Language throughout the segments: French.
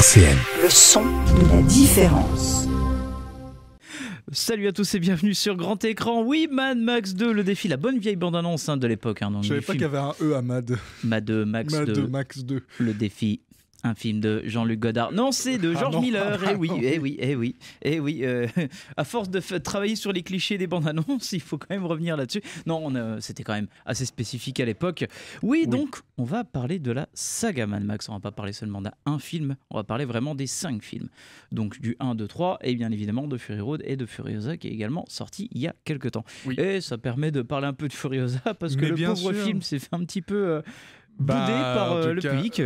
RCN. Le son de la différence. Salut à tous et bienvenue sur Grand Écran. Oui, Mad Max 2, le défi, la bonne vieille bande-annonce de l'époque. Je savais pas qu'il y avait un E à Mad. Mad Max 2. Mad Max 2. Le défi. Un film de Jean-Luc Godard. Non, c'est de George Miller. Eh oui. À force de travailler sur les clichés des bandes annonces, il faut quand même revenir là-dessus. Non, c'était quand même assez spécifique à l'époque. Oui, donc, on va parler de la saga Mad Max. On va pas parler seulement d'un film, on va parler vraiment des 5 films. Donc du 1, 2, 3 et bien évidemment de Fury Road et de Furiosa qui est également sorti il y a quelques temps. Oui. Et ça permet de parler un peu de Furiosa parce que le pauvre film s'est fait un petit peu... boudé par le public.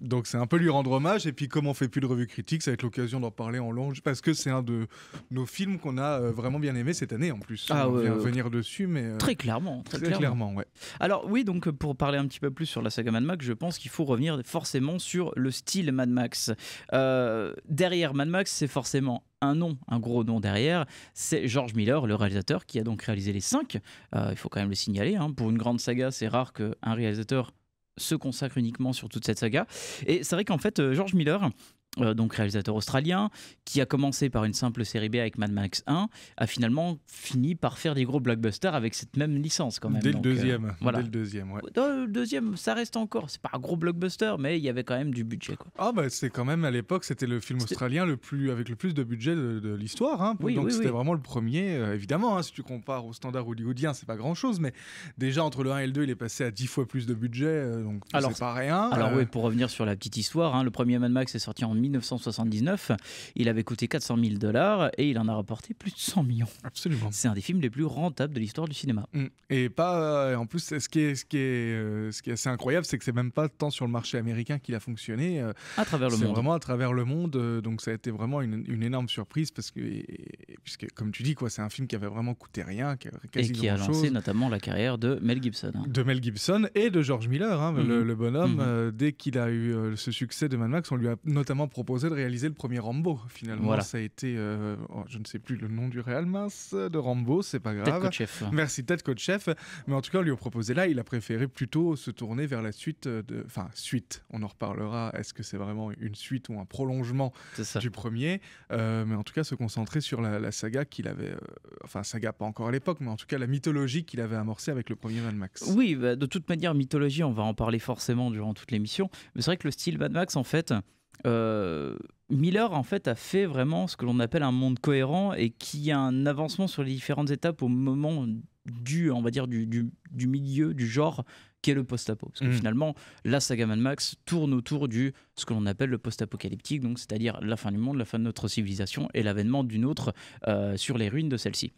Donc c'est un peu lui rendre hommage. Et puis comme on fait plus de revue critique, ça va être l'occasion d'en parler en long. Parce que c'est un de nos films qu'on a vraiment bien aimé cette année en plus. On vient revenir dessus. Mais, très clairement. Très clairement, ouais. Alors oui, donc pour parler un petit peu plus sur la saga Mad Max, je pense qu'il faut revenir forcément sur le style Mad Max. Derrière Mad Max, c'est forcément un gros nom derrière, c'est George Miller, le réalisateur, qui a donc réalisé les 5. Il faut quand même le signaler, pour une grande saga, c'est rare qu'un réalisateur se consacre uniquement sur toute cette saga. Et c'est vrai qu'en fait, George Miller, donc réalisateur australien, qui a commencé par une simple série B avec Mad Max 1, a finalement fini par faire des gros blockbusters avec cette même licence quand même. Dès le deuxième, voilà. Dès le deuxième, ouais. Le deuxième, ça reste encore, c'est pas un gros blockbuster, mais il y avait quand même du budget, quoi. Ah bah c'est quand même, à l'époque, c'était le film australien avec le plus de budget de l'histoire. Donc c'était vraiment le premier, évidemment, si tu compares au standard hollywoodien, c'est pas grand-chose, mais déjà entre le 1 et le 2, il est passé à 10 fois plus de budget, donc c'est pas rien. Alors oui, pour revenir sur la petite histoire, le premier Mad Max est sorti en 1979, il avait coûté 400 000 $ et il en a rapporté plus de 100 millions. Absolument. C'est un des films les plus rentables de l'histoire du cinéma. Et pas, en plus, ce qui est assez incroyable, c'est que c'est même pas tant sur le marché américain qu'il a fonctionné. À travers le monde. C'est vraiment à travers le monde, donc ça a été vraiment une énorme surprise puisque comme tu dis, c'est un film qui avait vraiment coûté rien, qui a lancé notamment la carrière de Mel Gibson. De Mel Gibson et de George Miller, le bonhomme. Dès qu'il a eu ce succès de Mad Max, on lui a notamment proposé de réaliser le premier Rambo. Finalement, ça a été, je ne sais plus le nom du réal de Rambo, c'est pas grave. Ted Kotcheff. Merci Ted Kotcheff. Mais en tout cas, on lui a proposé là, il a préféré plutôt se tourner vers la suite suite. On en reparlera. Est-ce que c'est vraiment une suite ou un prolongement du premier, mais en tout cas, se concentrer sur la saga qu'il avait, saga pas encore à l'époque, mais en tout cas la mythologie qu'il avait amorcée avec le premier Mad Max. Oui, de toute manière, mythologie, on va en parler forcément durant toute l'émission. Mais c'est vrai que le style Mad Max, en fait, Miller en fait a fait vraiment ce que l'on appelle un monde cohérent et qui a un avancement sur les différentes étapes au moment du milieu du genre qui est le post-apo, parce que finalement la saga Mad Max tourne autour ce que l'on appelle le post-apocalyptique, donc c'est-à-dire la fin du monde, la fin de notre civilisation et l'avènement d'une autre sur les ruines de celle-ci.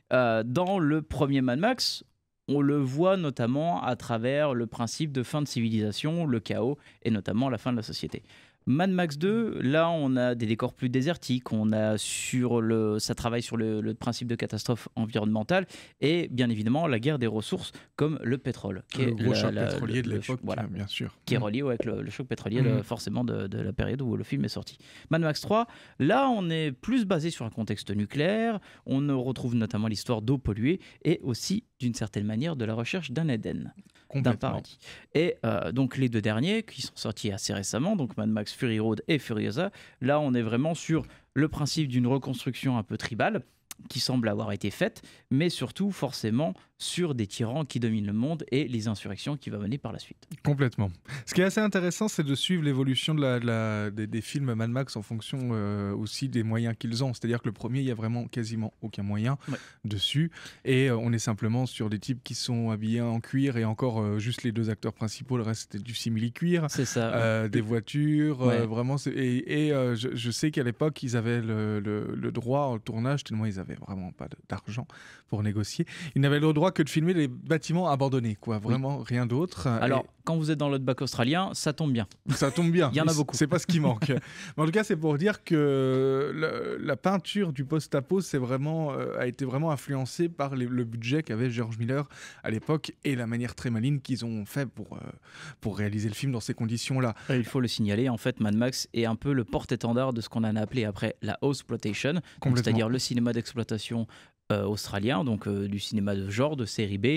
Dans le premier Mad Max, on le voit notamment à travers le principe de fin de civilisation, le chaos et notamment la fin de la société. Mad Max 2, là on a des décors plus désertiques, ça travaille sur le principe de catastrophe environnementale et bien évidemment la guerre des ressources comme le pétrole. Qui est le gros choc pétrolier de l'époque, bien sûr. Qui est relié avec le choc pétrolier forcément de la période où le film est sorti. Mad Max 3, là on est plus basé sur un contexte nucléaire, on retrouve notamment l'histoire d'eau polluée et aussi d'une certaine manière de la recherche d'un Éden, d'un paradis. Et donc les deux derniers qui sont sortis assez récemment, donc Mad Max Fury Road et Furiosa, là on est vraiment sur le principe d'une reconstruction un peu tribale qui semble avoir été faite, mais surtout forcément sur des tyrans qui dominent le monde et les insurrections qui vont mener par la suite. Complètement. Ce qui est assez intéressant, c'est de suivre l'évolution des films Mad Max en fonction aussi des moyens qu'ils ont. C'est-à-dire que le premier, il y a vraiment quasiment aucun moyen dessus, et on est simplement sur des types qui sont habillés en cuir, et encore juste les deux acteurs principaux, le reste c'était du simili-cuir. C'est ça. Des voitures, vraiment. Je sais qu'à l'époque, ils avaient le droit au tournage, tellement ils avaient vraiment pas d'argent pour négocier. Ils n'avaient le droit que de filmer les bâtiments abandonnés, vraiment rien d'autre. Alors, quand vous êtes dans l'outback australien, ça tombe bien. Ça tombe bien. Il y en a beaucoup. C'est pas ce qui manque. Mais en tout cas, c'est pour dire que la peinture du post-apo a été vraiment influencée par le budget qu'avait George Miller à l'époque et la manière très maligne qu'ils ont fait pour réaliser le film dans ces conditions-là. Il faut le signaler, en fait, Mad Max est un peu le porte-étendard de ce qu'on a appelé après la Houseploitation, c'est-à-dire le cinéma d'exploitation australien, donc du cinéma de genre, de série B,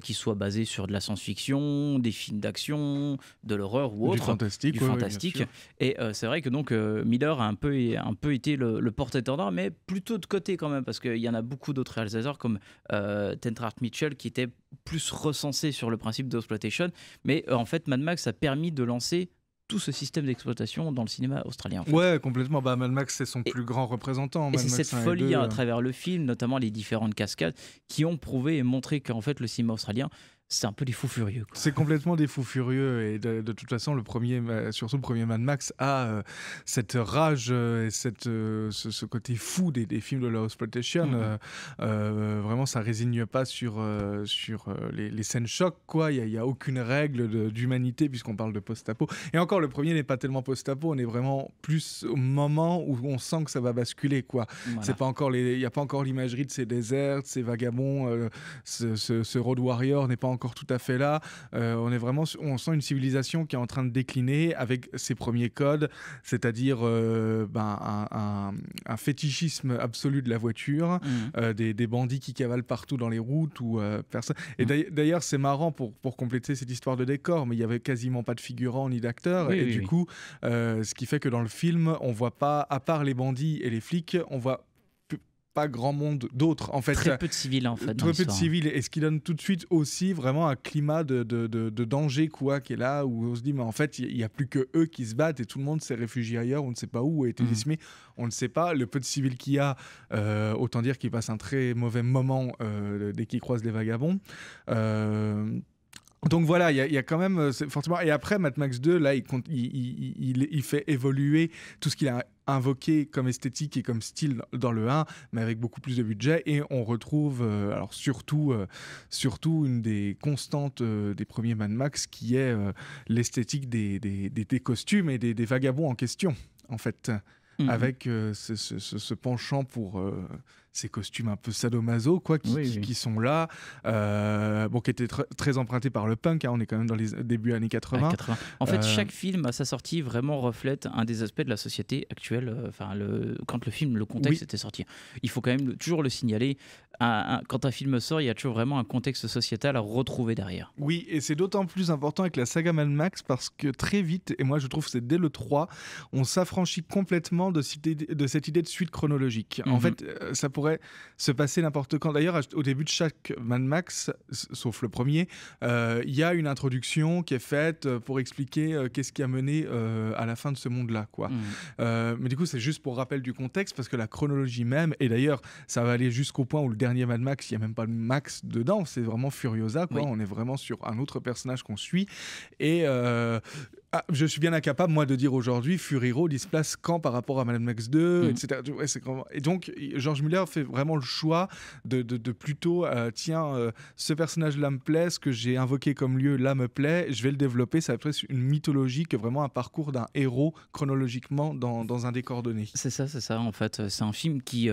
qui soit basé sur de la science-fiction, des films d'action, de l'horreur ou autre. Du fantastique. Du fantastique. Et c'est vrai que donc Miller a un peu été le porte-étendard, mais plutôt de côté quand même, parce qu'il y en a beaucoup d'autres réalisateurs comme Tentrart Mitchell qui étaient plus recensés sur le principe d'exploitation. Mais en fait, Mad Max a permis de lancer tout ce système d'exploitation dans le cinéma australien. En fait. Ouais, complètement. Bah, Mad Max, c'est son plus grand représentant. Et c'est cette folie à travers le film, notamment les différentes cascades, qui ont prouvé et montré qu'en fait, le cinéma australien, c'est un peu des fous furieux. C'est complètement des fous furieux. Et de toute façon, surtout le premier Mad Max a cette rage et ce côté fou des films de la exploitation. Vraiment, ça résigne pas sur les scènes chocs, quoi. Il n'y a aucune règle d'humanité puisqu'on parle de post-apo. Et encore, le premier n'est pas tellement post-apo. On est vraiment plus au moment où on sent que ça va basculer, quoi. Voilà. Il n'y a pas encore l'imagerie de ces déserts, de ces vagabonds. Ce Road Warrior n'est pas encore tout à fait là. On sent une civilisation qui est en train de décliner avec ses premiers codes, c'est-à-dire un fétichisme absolu de la voiture, des bandits qui cavalent partout dans les routes ou personne. Et d'ailleurs, c'est marrant pour compléter cette histoire de décor, mais il y avait quasiment pas de figurants ni d'acteurs. Du coup, ce qui fait que dans le film, on voit pas, à part les bandits et les flics, on voit pas grand monde d'autres en fait. Très peu de civils en fait. Très peu de civils, et ce qui donne tout de suite aussi vraiment un climat de danger, quoi, qui est là, où on se dit mais en fait il n'y a plus que eux qui se battent et tout le monde s'est réfugié ailleurs, on ne sait pas où a été décimé, on ne sait pas. Le peu de civils qu'il y a, autant dire qu'ils passent un très mauvais moment dès qu'ils croisent les vagabonds. Donc voilà, il y a quand même forcément. Et après, Mad Max 2, là, il fait évoluer tout ce qu'il a invoqué comme esthétique et comme style dans le 1, mais avec beaucoup plus de budget. Et on retrouve alors surtout une des constantes des premiers Mad Max, qui est l'esthétique des costumes et des vagabonds en question, en fait. Avec ce penchant pour ces costumes un peu sadomaso, quoi, qui sont là, qui étaient très empruntés par le punk, hein, on est quand même dans les débuts années 80. En fait, chaque film à sa sortie vraiment reflète un des aspects de la société actuelle, quand le contexte était sorti. Il faut quand même toujours le signaler, quand un film sort, il y a toujours vraiment un contexte sociétal à retrouver derrière. Oui, et c'est d'autant plus important avec la saga Mad Max, parce que très vite, et moi je trouve que c'est dès le 3, on s'affranchit complètement de cette idée de suite chronologique. En fait, ça pourrait se passer n'importe quand. D'ailleurs, au début de chaque Mad Max, sauf le premier, il y a une introduction qui est faite pour expliquer qu'est-ce qui a mené à la fin de ce monde-là, quoi. Mais du coup, c'est juste pour rappel du contexte, parce que la chronologie même, et d'ailleurs, ça va aller jusqu'au point où le dernier Mad Max, il n'y a même pas de Max dedans, c'est vraiment Furiosa, quoi. On est vraiment sur un autre personnage qu'on suit. Et je suis bien incapable, moi, de dire aujourd'hui Fury Road, il se place quand par rapport à Mad Max 2, etc. Et donc, George Miller fait vraiment le choix de plutôt, ce personnage-là me plaît, ce que j'ai invoqué comme lieu là me plaît, je vais le développer. Ça va être une mythologie que vraiment un parcours d'un héros chronologiquement dans un décor donné. C'est ça, en fait. C'est un film qui...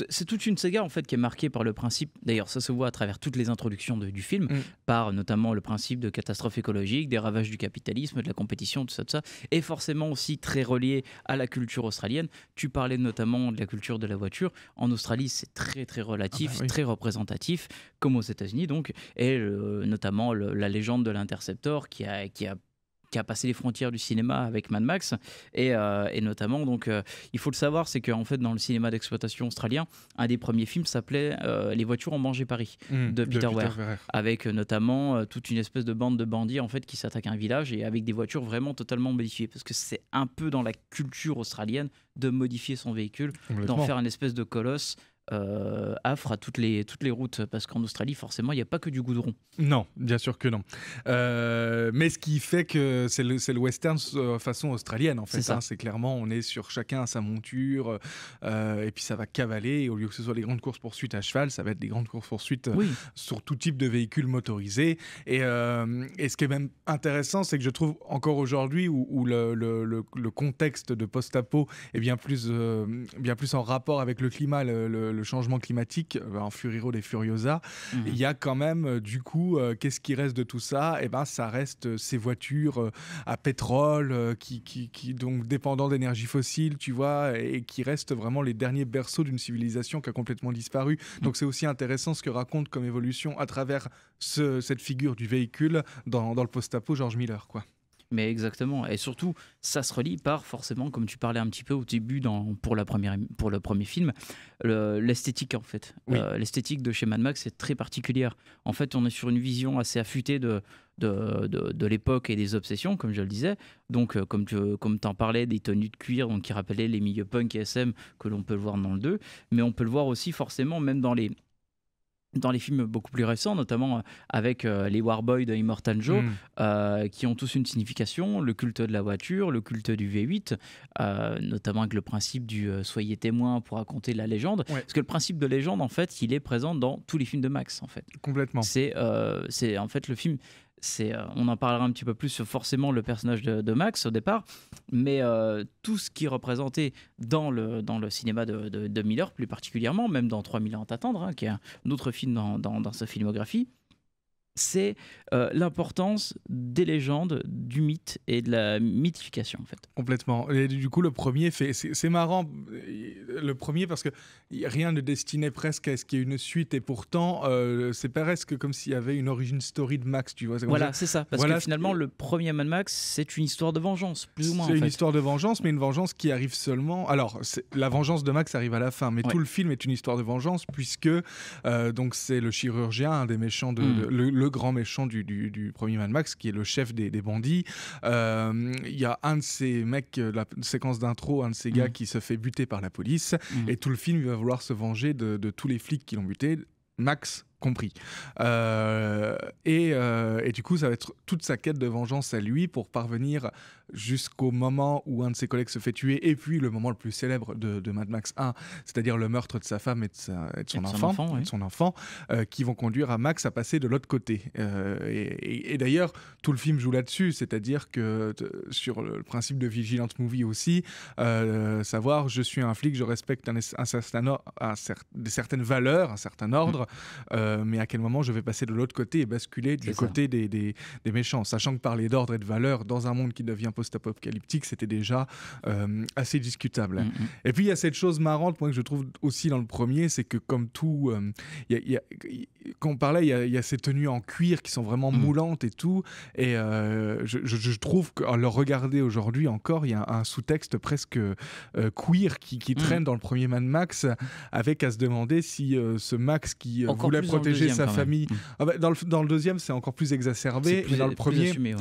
c'est toute une saga, en fait, qui est marquée par le principe... D'ailleurs, ça se voit à travers toutes les introductions du film, par notamment le principe de catastrophe écologique, des ravages du capitalisme, de la compétition, tout ça, et forcément aussi très relié à la culture australienne. Tu parlais notamment de la culture de la voiture. En Australie, c'est très très relatif, très représentatif, comme aux États-Unis donc, et notamment la légende de l'Interceptor qui a passé les frontières du cinéma avec Mad Max, et notamment, donc, il faut le savoir, c'est qu'en fait, dans le cinéma d'exploitation australien, un des premiers films s'appelait Les voitures ont mangé Paris, de Peter Weir, avec notamment toute une espèce de bande de bandits, en fait, qui s'attaquent à un village, et avec des voitures vraiment totalement modifiées, parce que c'est un peu dans la culture australienne de modifier son véhicule, d'en faire une espèce de colosse affre à toutes les routes, parce qu'en Australie forcément il n'y a pas que du goudron. Non, bien sûr que non. Mais ce qui fait que c'est le western façon australienne, en fait. C'est clairement, on est sur chacun à sa monture, et puis ça va cavaler, et au lieu que ce soit des grandes courses-poursuites à cheval, ça va être des grandes courses-poursuites sur tout type de véhicules motorisés. Et ce qui est même intéressant, c'est que je trouve encore aujourd'hui où le contexte de post-apo est bien plus en rapport avec le climat, le le changement climatique en Fury Road et Furiosa, il y a quand même du coup qu'est-ce qui reste de tout ça? Et ben ça reste ces voitures à pétrole qui donc dépendant d'énergie fossile, tu vois, et qui restent vraiment les derniers berceaux d'une civilisation qui a complètement disparu. Donc c'est aussi intéressant ce que raconte comme évolution à travers cette figure du véhicule dans le post-apo George Miller, quoi. Mais exactement, et surtout, ça se relie par forcément, comme tu parlais un petit peu au début pour le premier film, l'esthétique en fait. Oui. L'esthétique de chez Mad Max est très particulière. En fait, on est sur une vision assez affûtée de l'époque et des obsessions, comme je le disais. Donc, comme tu en parlais, des tenues de cuir donc, qui rappelaient les milieux punk et SM que l'on peut le voir dans le 2, mais on peut le voir aussi forcément même dans les films beaucoup plus récents, notamment avec les Warboys de Immortal Joe, qui ont tous une signification, le culte de la voiture, le culte du V8, notamment avec le principe du soyez témoin pour raconter la légende. Ouais. Parce que le principe de légende, en fait, il est présent dans tous les films de Max, en fait. Complètement. C'est en fait le film. On en parlera un petit peu plus sur forcément le personnage de Max au départ, mais tout ce qui est représenté dans le cinéma de Miller, plus particulièrement, même dans 3000 ans à t'attendre, qui est un autre film dans sa filmographie, c'est l'importance des légendes, du mythe et de la mythification en fait. Complètement. Et du coup, le premier c'est marrant, le premier, parce que rien ne destinait presque à ce qu'il y ait une suite, et pourtant c'est presque comme s'il y avait une origin story de Max, tu vois. Voilà, c'est ça. Parce que finalement, le premier Mad Max, c'est une histoire de vengeance, plus ou moins. C'est une histoire de vengeance, mais une vengeance qui arrive seulement. Alors, la vengeance de Max arrive à la fin, mais tout le film est une histoire de vengeance, puisque donc c'est le chirurgien, un des méchants le grand méchant du premier Mad Max, qui est le chef des bandits. Il y a un de ces mecs, la séquence d'intro, un de ces gars qui se fait buter par la police, et tout le film il va vouloir se venger de tous les flics qui l'ont buté, Max compris. Et du coup, ça va être toute sa quête de vengeance à lui pour parvenir jusqu'au moment où un de ses collègues se fait tuer, et puis le moment le plus célèbre de Mad Max 1, c'est-à-dire le meurtre de sa femme et de son enfant, qui vont conduire à Max à passer de l'autre côté. Et d'ailleurs, tout le film joue là-dessus, c'est-à-dire que sur le principe de Vigilant Movie aussi, savoir je suis un flic, je respecte certaines valeurs, un certain ordre, mais à quel moment je vais passer de l'autre côté et basculer du côté des méchants, sachant que parler d'ordre et de valeur dans un monde qui devient post-apocalyptique, c'était déjà assez discutable. Et puis il y a cette chose marrante, moi, que je trouve aussi dans le premier, c'est que comme tout, quand on parlait, il y a ces tenues en cuir qui sont vraiment moulantes et tout, et je trouve qu'à le regarder aujourd'hui encore, il y a un sous-texte presque queer qui traîne dans le premier Mad Max, avec à se demander si ce Max qui voulait protéger sa famille... Dans le deuxième, c'est encore plus exacerbé, mais dans le premier, assumé,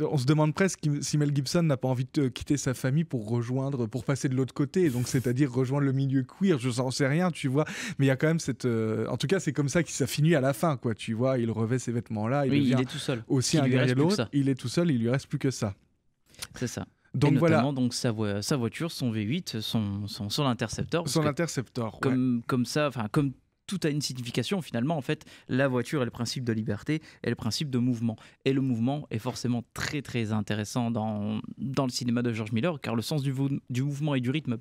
on se demande presque si Mel Gibson n'a pas envie de quitter sa famille pour passer de l'autre côté, donc c'est-à-dire rejoindre le milieu queer, je n'en sais rien, tu vois, mais il y a quand même cette... en tout cas, c'est comme ça qu'il s'est fini à la fin, quoi, tu vois, il revêt ces vêtements-là, il est tout seul. Aussi un guerrier l'autre, il est tout seul, il lui reste plus que ça. C'est ça. Donc et notamment, voilà. Donc sa voiture, son V8, son Interceptor. Son Interceptor, comme ça, comme tout a une signification finalement. En fait, la voiture est le principe de liberté et le principe de mouvement. Et le mouvement est forcément très très intéressant dans le cinéma de George Miller, car le sens du mouvement et du rythme,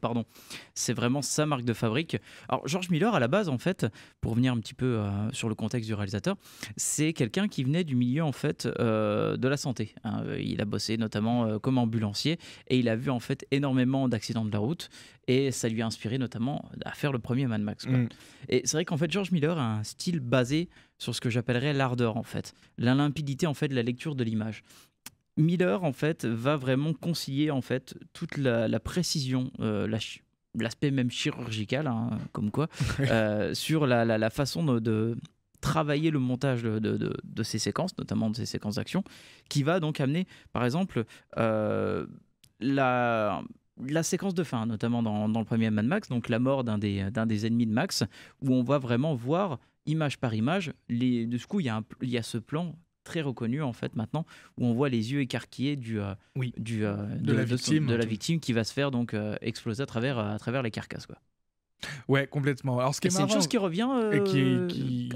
c'est vraiment sa marque de fabrique. Alors George Miller, à la base, en fait, pour revenir un petit peu sur le contexte du réalisateur, c'est quelqu'un qui venait du milieu en fait de la santé. Il a bossé notamment comme ambulancier et il a vu en fait énormément d'accidents de la route. Et ça lui a inspiré notamment à faire le premier Mad Max. Et c'est vrai qu'en fait, George Miller a un style basé sur ce que j'appellerais l'ardeur, en fait. La limpidité, en fait, de la lecture de l'image. Miller, en fait, va vraiment concilier, en fait, toute la précision, l'aspect même chirurgical, comme quoi, sur la façon de travailler le montage de ces séquences, notamment de ces séquences d'action, qui va donc amener, par exemple, la séquence de fin, notamment dans le premier Mad Max, donc la mort d'un des ennemis de Max, où on va vraiment voir, image par image, de ce coup, il y a ce plan très reconnu, en fait, maintenant, où on voit les yeux écarquillés de la victime qui va se faire donc exploser à travers les carcasses, quoi. Ouais, complètement. Alors, ce qui est c'est une chose qui revient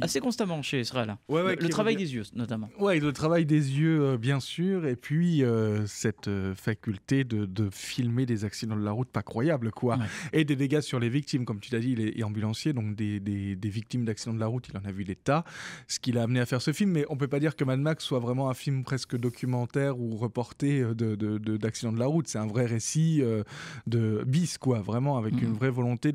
assez constamment chez Israël. Le travail des yeux, notamment. Ouais, le travail des yeux, bien sûr, et puis cette faculté de filmer des accidents de la route pas croyables, quoi. Ouais. Et des dégâts sur les victimes, comme tu l'as dit, il est ambulancier, donc des victimes d'accidents de la route, il en a vu des tas, ce qui l'a amené à faire ce film, mais on peut pas dire que Mad Max soit vraiment un film presque documentaire ou reporté d'accidents de la route. C'est un vrai récit de bis, quoi, vraiment, avec une vraie volonté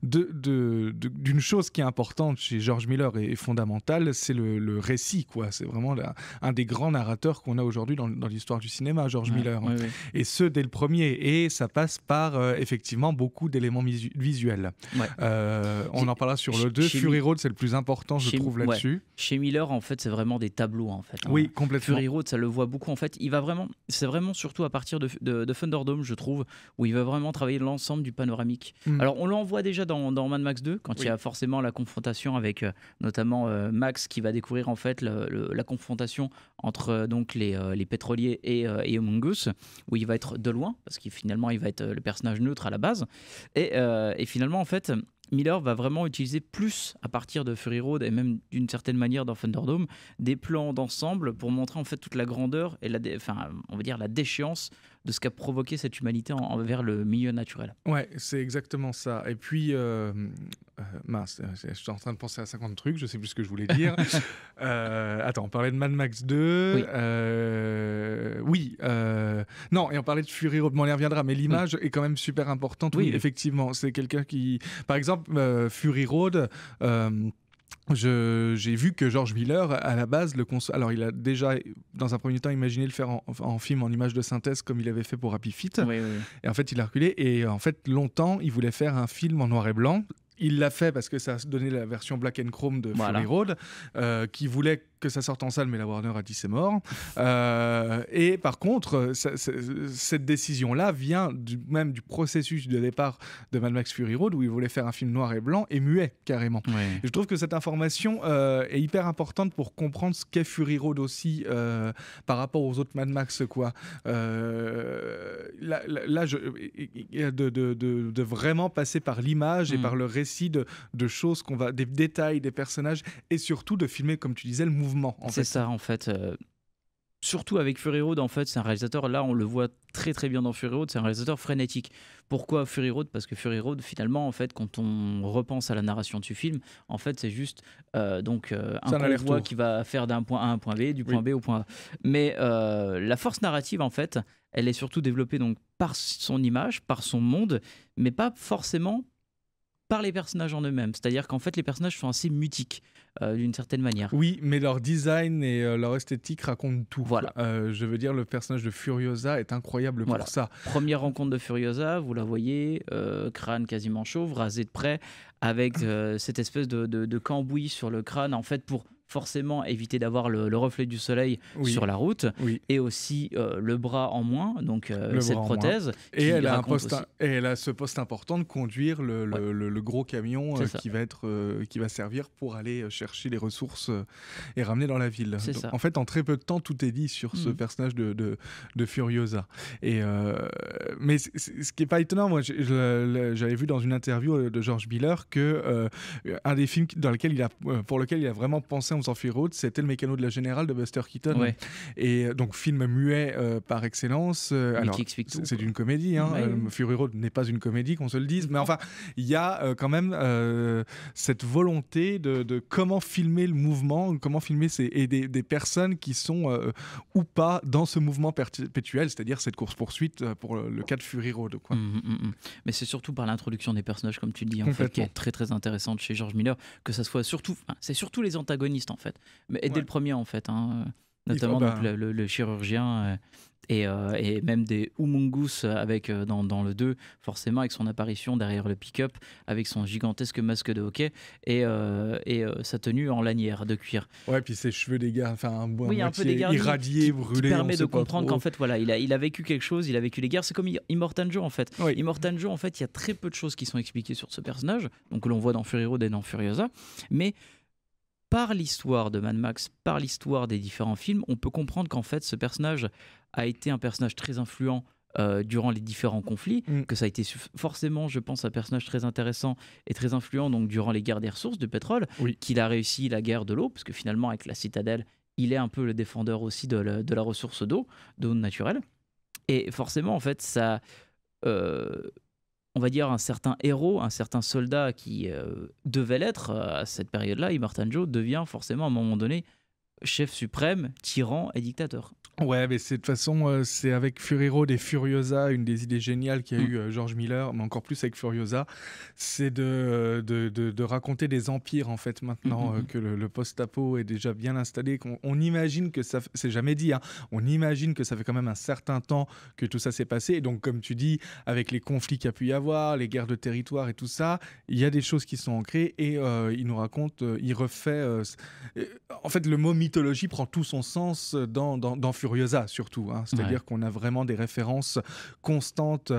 d'une chose qui est importante chez George Miller et fondamentale, c'est le récit, quoi. C'est vraiment un des grands narrateurs qu'on a aujourd'hui dans l'histoire du cinéma, George Miller. Ouais. Et ce, dès le premier. Et ça passe par, effectivement, beaucoup d'éléments visuels. Ouais. On en parlera sur le 2. Fury Road, c'est le plus important, je trouve, là-dessus. Ouais. Chez Miller, en fait, c'est vraiment des tableaux, en fait. Oui, complètement. Fury Road, ça le voit beaucoup, en fait. C'est vraiment surtout à partir de Thunderdome, je trouve, où il va vraiment travailler l'ensemble du panoramique. Alors, on l'envoie déjà dans Mad Max 2, quand il y a forcément la confrontation avec notamment Max qui va découvrir en fait la confrontation entre donc les pétroliers et Mongoose, où il va être de loin, parce qu'il finalement il va être le personnage neutre à la base, et finalement en fait Miller va vraiment utiliser plus à partir de Fury Road et même d'une certaine manière dans Thunderdome des plans d'ensemble pour montrer en fait toute la grandeur et on va dire la déchéance de ce qu'a provoqué cette humanité envers le milieu naturel. Ouais, c'est exactement ça. Et puis, mince, je suis en train de penser à 50 trucs, je sais plus ce que je voulais dire. Attends, on parlait de Mad Max 2. Oui. Non, et on parlait de Fury Road, on y reviendra, mais l'image est quand même super importante. Oui, effectivement. C'est quelqu'un qui... Par exemple, Fury Road... j'ai vu que George Miller, à la base, alors il a déjà, dans un premier temps, imaginé le faire en film, en image de synthèse, comme il avait fait pour Happy Feet. Et en fait, il a reculé. Et en fait, longtemps, il voulait faire un film en noir et blanc. Il l'a fait parce que ça a donné la version Black and Chrome de Fury Road, qui voulait que ça sorte en salle, mais la Warner a dit c'est mort. Et par contre, cette décision-là vient même du processus de départ de Mad Max Fury Road, où il voulait faire un film noir et blanc et muet, carrément. Et je trouve que cette information est hyper importante pour comprendre ce qu'est Fury Road aussi par rapport aux autres Mad Max, quoi. De vraiment passer par l'image et par le récit de choses des détails, des personnages, et surtout de filmer, comme tu disais, le mouvement. C'est ça, en fait. Surtout avec Fury Road, en fait, c'est un réalisateur, là on le voit très très bien dans Fury Road, c'est un réalisateur frénétique. Pourquoi Fury Road ? Parce que Fury Road, finalement, en fait, quand on repense à la narration du film, en fait, c'est juste un convoi qui va faire d'un point A à un point B, du point B au point A. Mais la force narrative, en fait, elle est surtout développée donc, par son image, par son monde, mais pas forcément par les personnages en eux-mêmes. C'est-à-dire qu'en fait, les personnages sont assez mutiques, d'une certaine manière. Oui, mais leur design et leur esthétique racontent tout. Voilà. Je veux dire, le personnage de Furiosa est incroyable pour ça. Première rencontre de Furiosa, vous la voyez, crâne quasiment chauve, rasé de près, avec cette espèce de cambouis sur le crâne, en fait, pour forcément éviter d'avoir le reflet du soleil sur la route, et aussi le bras en moins, donc cette prothèse. Et elle a ce poste important de conduire le gros camion qui va servir pour aller chercher les ressources et ramener dans la ville. Donc, en fait, en très peu de temps, tout est dit sur ce personnage de Furiosa. Mais ce qui n'est pas étonnant, moi j'avais vu dans une interview de George Miller que un des films pour lequel il a vraiment pensé en faisant Fury Road, c'était Le Mécano de la Générale de Buster Keaton. Et donc film muet par excellence. Alors c'est une comédie, hein. Fury Road n'est pas une comédie, qu'on se le dise, mais enfin il y a quand même cette volonté de comment filmer le mouvement, comment filmer des personnes qui sont ou pas dans ce mouvement perpétuel, c'est-à-dire cette course-poursuite pour le cas de Fury Road, quoi. Mais c'est surtout par l'introduction des personnages, comme tu le dis, en fait, qui est très très intéressante chez George Miller, que ça soit surtout les antagonistes, en fait, mais dès le premier, en fait, hein, notamment donc, le chirurgien et même des Humungus avec dans le 2, forcément avec son apparition derrière le pick-up avec son gigantesque masque de hockey et sa tenue en lanière de cuir. Ouais, puis ses cheveux un peu dégarnis, irradiés, brûlés, qui permet de comprendre qu'en fait voilà, il a vécu quelque chose, il a vécu les guerres. C'est comme Immortan Joe, en fait. Immortan Joe, en fait, il y a très peu de choses qui sont expliquées sur ce personnage, donc que l'on voit dans Fury Road et dans Furiosa, mais par l'histoire de Mad Max, par l'histoire des différents films, on peut comprendre qu'en fait ce personnage a été un personnage très influent durant les différents conflits, que ça a été forcément, je pense, un personnage très intéressant et très influent donc, durant les guerres des ressources de pétrole, qu'il a réussi la guerre de l'eau, parce que finalement, avec la citadelle, il est un peu le défendeur aussi de la ressource d'eau naturelle. Et forcément, en fait, ça... on va dire un certain héros, un certain soldat qui devait l'être à cette période-là, Immortan Joe, devient forcément à un moment donné chef suprême, tyran et dictateur. Ouais, mais de toute façon, c'est avec Fury Road et Furiosa, une des idées géniales qu'a eu George Miller, mais encore plus avec Furiosa, c'est de raconter des empires, en fait, maintenant que le post-apo est déjà bien installé. On imagine que ça, c'est jamais dit, hein, on imagine que ça fait quand même un certain temps que tout ça s'est passé. Et donc, comme tu dis, avec les conflits qu'il y a pu y avoir, les guerres de territoire et tout ça, il y a des choses qui sont ancrées et il nous raconte, il refait... en fait, le mot mythologie prend tout son sens dans Furiosa surtout, hein. C'est-à-dire qu'on a vraiment des références constantes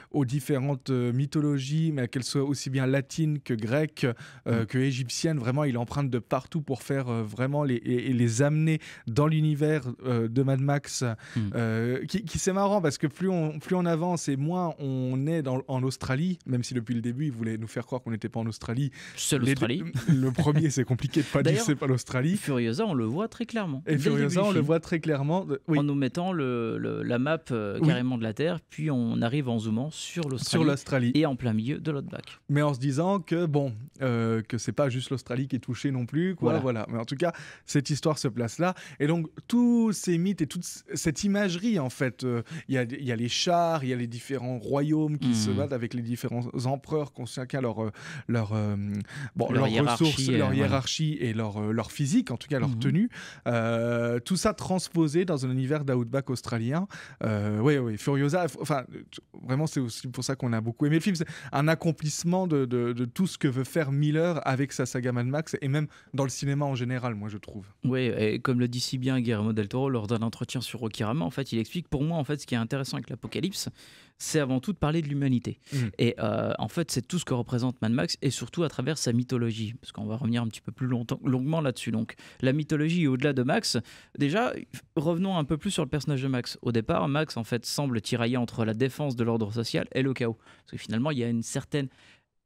aux différentes mythologies, mais qu'elles soient aussi bien latines que grecques, que égyptiennes. Vraiment, il emprunte de partout pour faire vraiment les amener dans l'univers de Mad Max. Qui c'est marrant parce que plus on avance et moins on est en Australie, même si depuis le début, il voulait nous faire croire qu'on n'était pas en Australie. C'est l'Australie. Le premier, c'est compliqué de pas dire c'est pas l'Australie. Furiosa, on le voit très clairement. Et Furiosa, on le voit très clairement. En nous mettant la map carrément de la Terre, puis on arrive en zoomant sur l'Australie et en plein milieu de l'Outback. Mais en se disant que que c'est pas juste l'Australie qui est touchée non plus, quoi. Voilà. Mais en tout cas, cette histoire se place là. Et donc tous ces mythes et toute cette imagerie, en fait, il y a les chars, il y a les différents royaumes qui se battent avec les différents empereurs, chacun leur ressources, leur hiérarchie et leur physique, en tout cas leur tenue. Tout ça transposé dans un univers d'Outback australien. Oui, Furiosa, enfin, vraiment, c'est aussi pour ça qu'on a beaucoup aimé le film. C'est un accomplissement de tout ce que veut faire Miller avec sa saga Mad Max et même dans le cinéma en général, moi, je trouve. Oui, et comme le dit si bien Guillermo del Toro lors d'un entretien sur Rokirama, en fait, il explique pour moi, en fait, ce qui est intéressant avec l'Apocalypse, c'est avant tout de parler de l'humanité. Et en fait, c'est tout ce que représente Mad Max et surtout à travers sa mythologie, parce qu'on va revenir un petit peu plus longuement là-dessus. Donc, la mythologie au-delà de Max. Déjà, revenons un peu plus sur le personnage de Max. Au départ, Max, en fait, semble tirailler entre la défense de l'ordre social et le chaos. Parce que finalement, il y a une certaine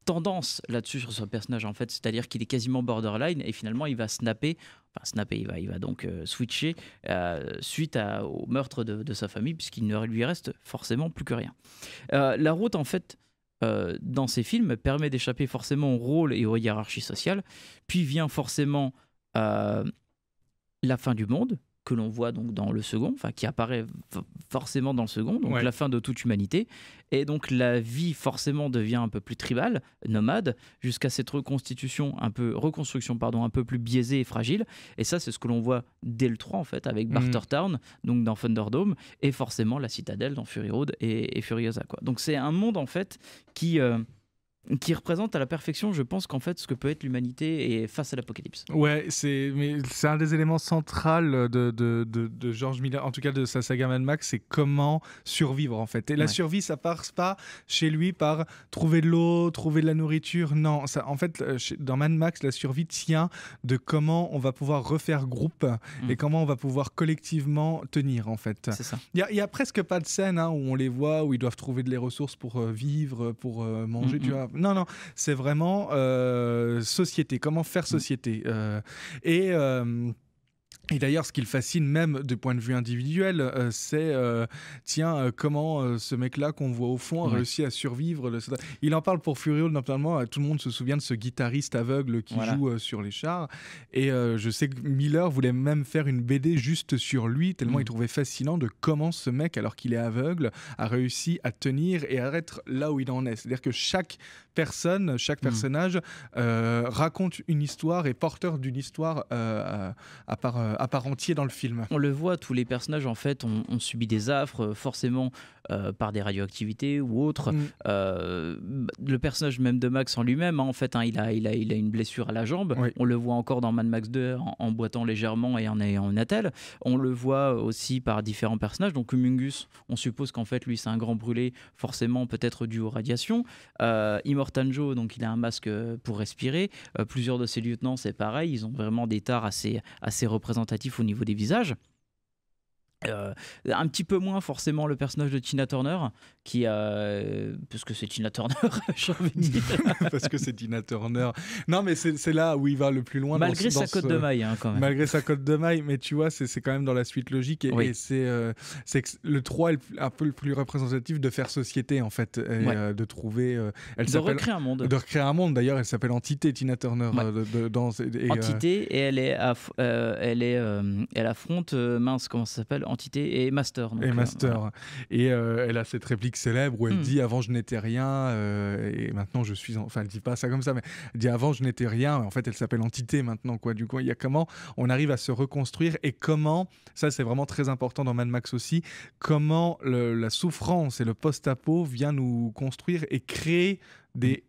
tendance là-dessus sur ce personnage, en fait, c'est-à-dire qu'il est quasiment borderline et finalement il va il va donc switcher suite au meurtre de sa famille, puisqu'il ne lui reste forcément plus que rien. La route, en fait, dans ces films permet d'échapper forcément au rôle et aux hiérarchies sociales, puis vient forcément la fin du monde, que l'on voit donc dans le second, enfin qui apparaît forcément dans le second, donc la fin de toute humanité, et donc la vie forcément devient un peu plus tribale, nomade, jusqu'à cette reconstruction un peu plus biaisée et fragile, et ça c'est ce que l'on voit dès le 3 en fait, avec Bartertown, donc dans Thunderdome, et forcément la citadelle dans Fury Road et Furiosa, quoi. Donc c'est un monde en fait qui représente à la perfection, je pense, qu'en fait, ce que peut être l'humanité et face à l'apocalypse. Ouais, c'est un des éléments centraux de George Miller, en tout cas de sa saga Mad Max, c'est comment survivre, en fait. Et la survie, ça passe pas chez lui par trouver de l'eau, trouver de la nourriture. Non, ça, en fait, dans Mad Max, la survie tient de comment on va pouvoir refaire groupe et comment on va pouvoir collectivement tenir, en fait. C'est ça. Il y a presque pas de scène où on les voit, où ils doivent trouver des ressources pour vivre, pour manger, tu vois. Non, c'est vraiment société, comment faire société. Et d'ailleurs, ce qui le fascine même de point de vue individuel, c'est comment ce mec-là qu'on voit au fond a réussi à survivre. Il en parle pour Fury Road, notamment, tout le monde se souvient de ce guitariste aveugle qui joue sur les chars. Et je sais que Miller voulait même faire une BD juste sur lui, tellement il trouvait fascinant de comment ce mec, alors qu'il est aveugle, a réussi à tenir et à être là où il en est. C'est-à-dire que chaque personne, chaque personnage raconte une histoire, est porteur d'une histoire à part entière dans le film. On le voit, tous les personnages en fait ont subi des affres, forcément par des radioactivités ou autres. Le personnage même de Max en lui-même, en fait, il a une blessure à la jambe. On le voit encore dans Mad Max 2 en boitant légèrement et en ayant une attelle. On le voit aussi par différents personnages. Donc Humungus, on suppose qu'en fait lui c'est un grand brûlé, forcément peut-être dû aux radiations. Immortan Joe, donc il a un masque pour respirer. Plusieurs de ses lieutenants, c'est pareil, ils ont vraiment des tares assez représentatifs au niveau des visages. Un petit peu moins forcément le personnage de Tina Turner, parce que c'est Tina Turner, j'ai envie de dire. Parce que c'est Tina Turner. Non, mais c'est là où il va le plus loin. Malgré sa cote de maille, hein, quand même. Malgré sa cote de maille, mais tu vois, c'est quand même dans la suite logique. Et c'est que le 3 est un peu le plus représentatif de faire société, en fait. Et, de trouver... de recréer un monde. De recréer un monde. D'ailleurs, elle s'appelle Entité, Tina Turner. Entité, et elle affronte, comment ça s'appelle, Entité et Master. Donc, et Master. Et elle a cette réplique célèbre où elle dit avant je n'étais rien et maintenant je suis. Enfin, elle dit pas ça comme ça, mais elle dit avant je n'étais rien. En fait, elle s'appelle Entité maintenant, quoi. Du coup, il y a comment on arrive à se reconstruire et comment, ça c'est vraiment très important dans Mad Max aussi, comment la souffrance et le post-apo vient nous construire et créer des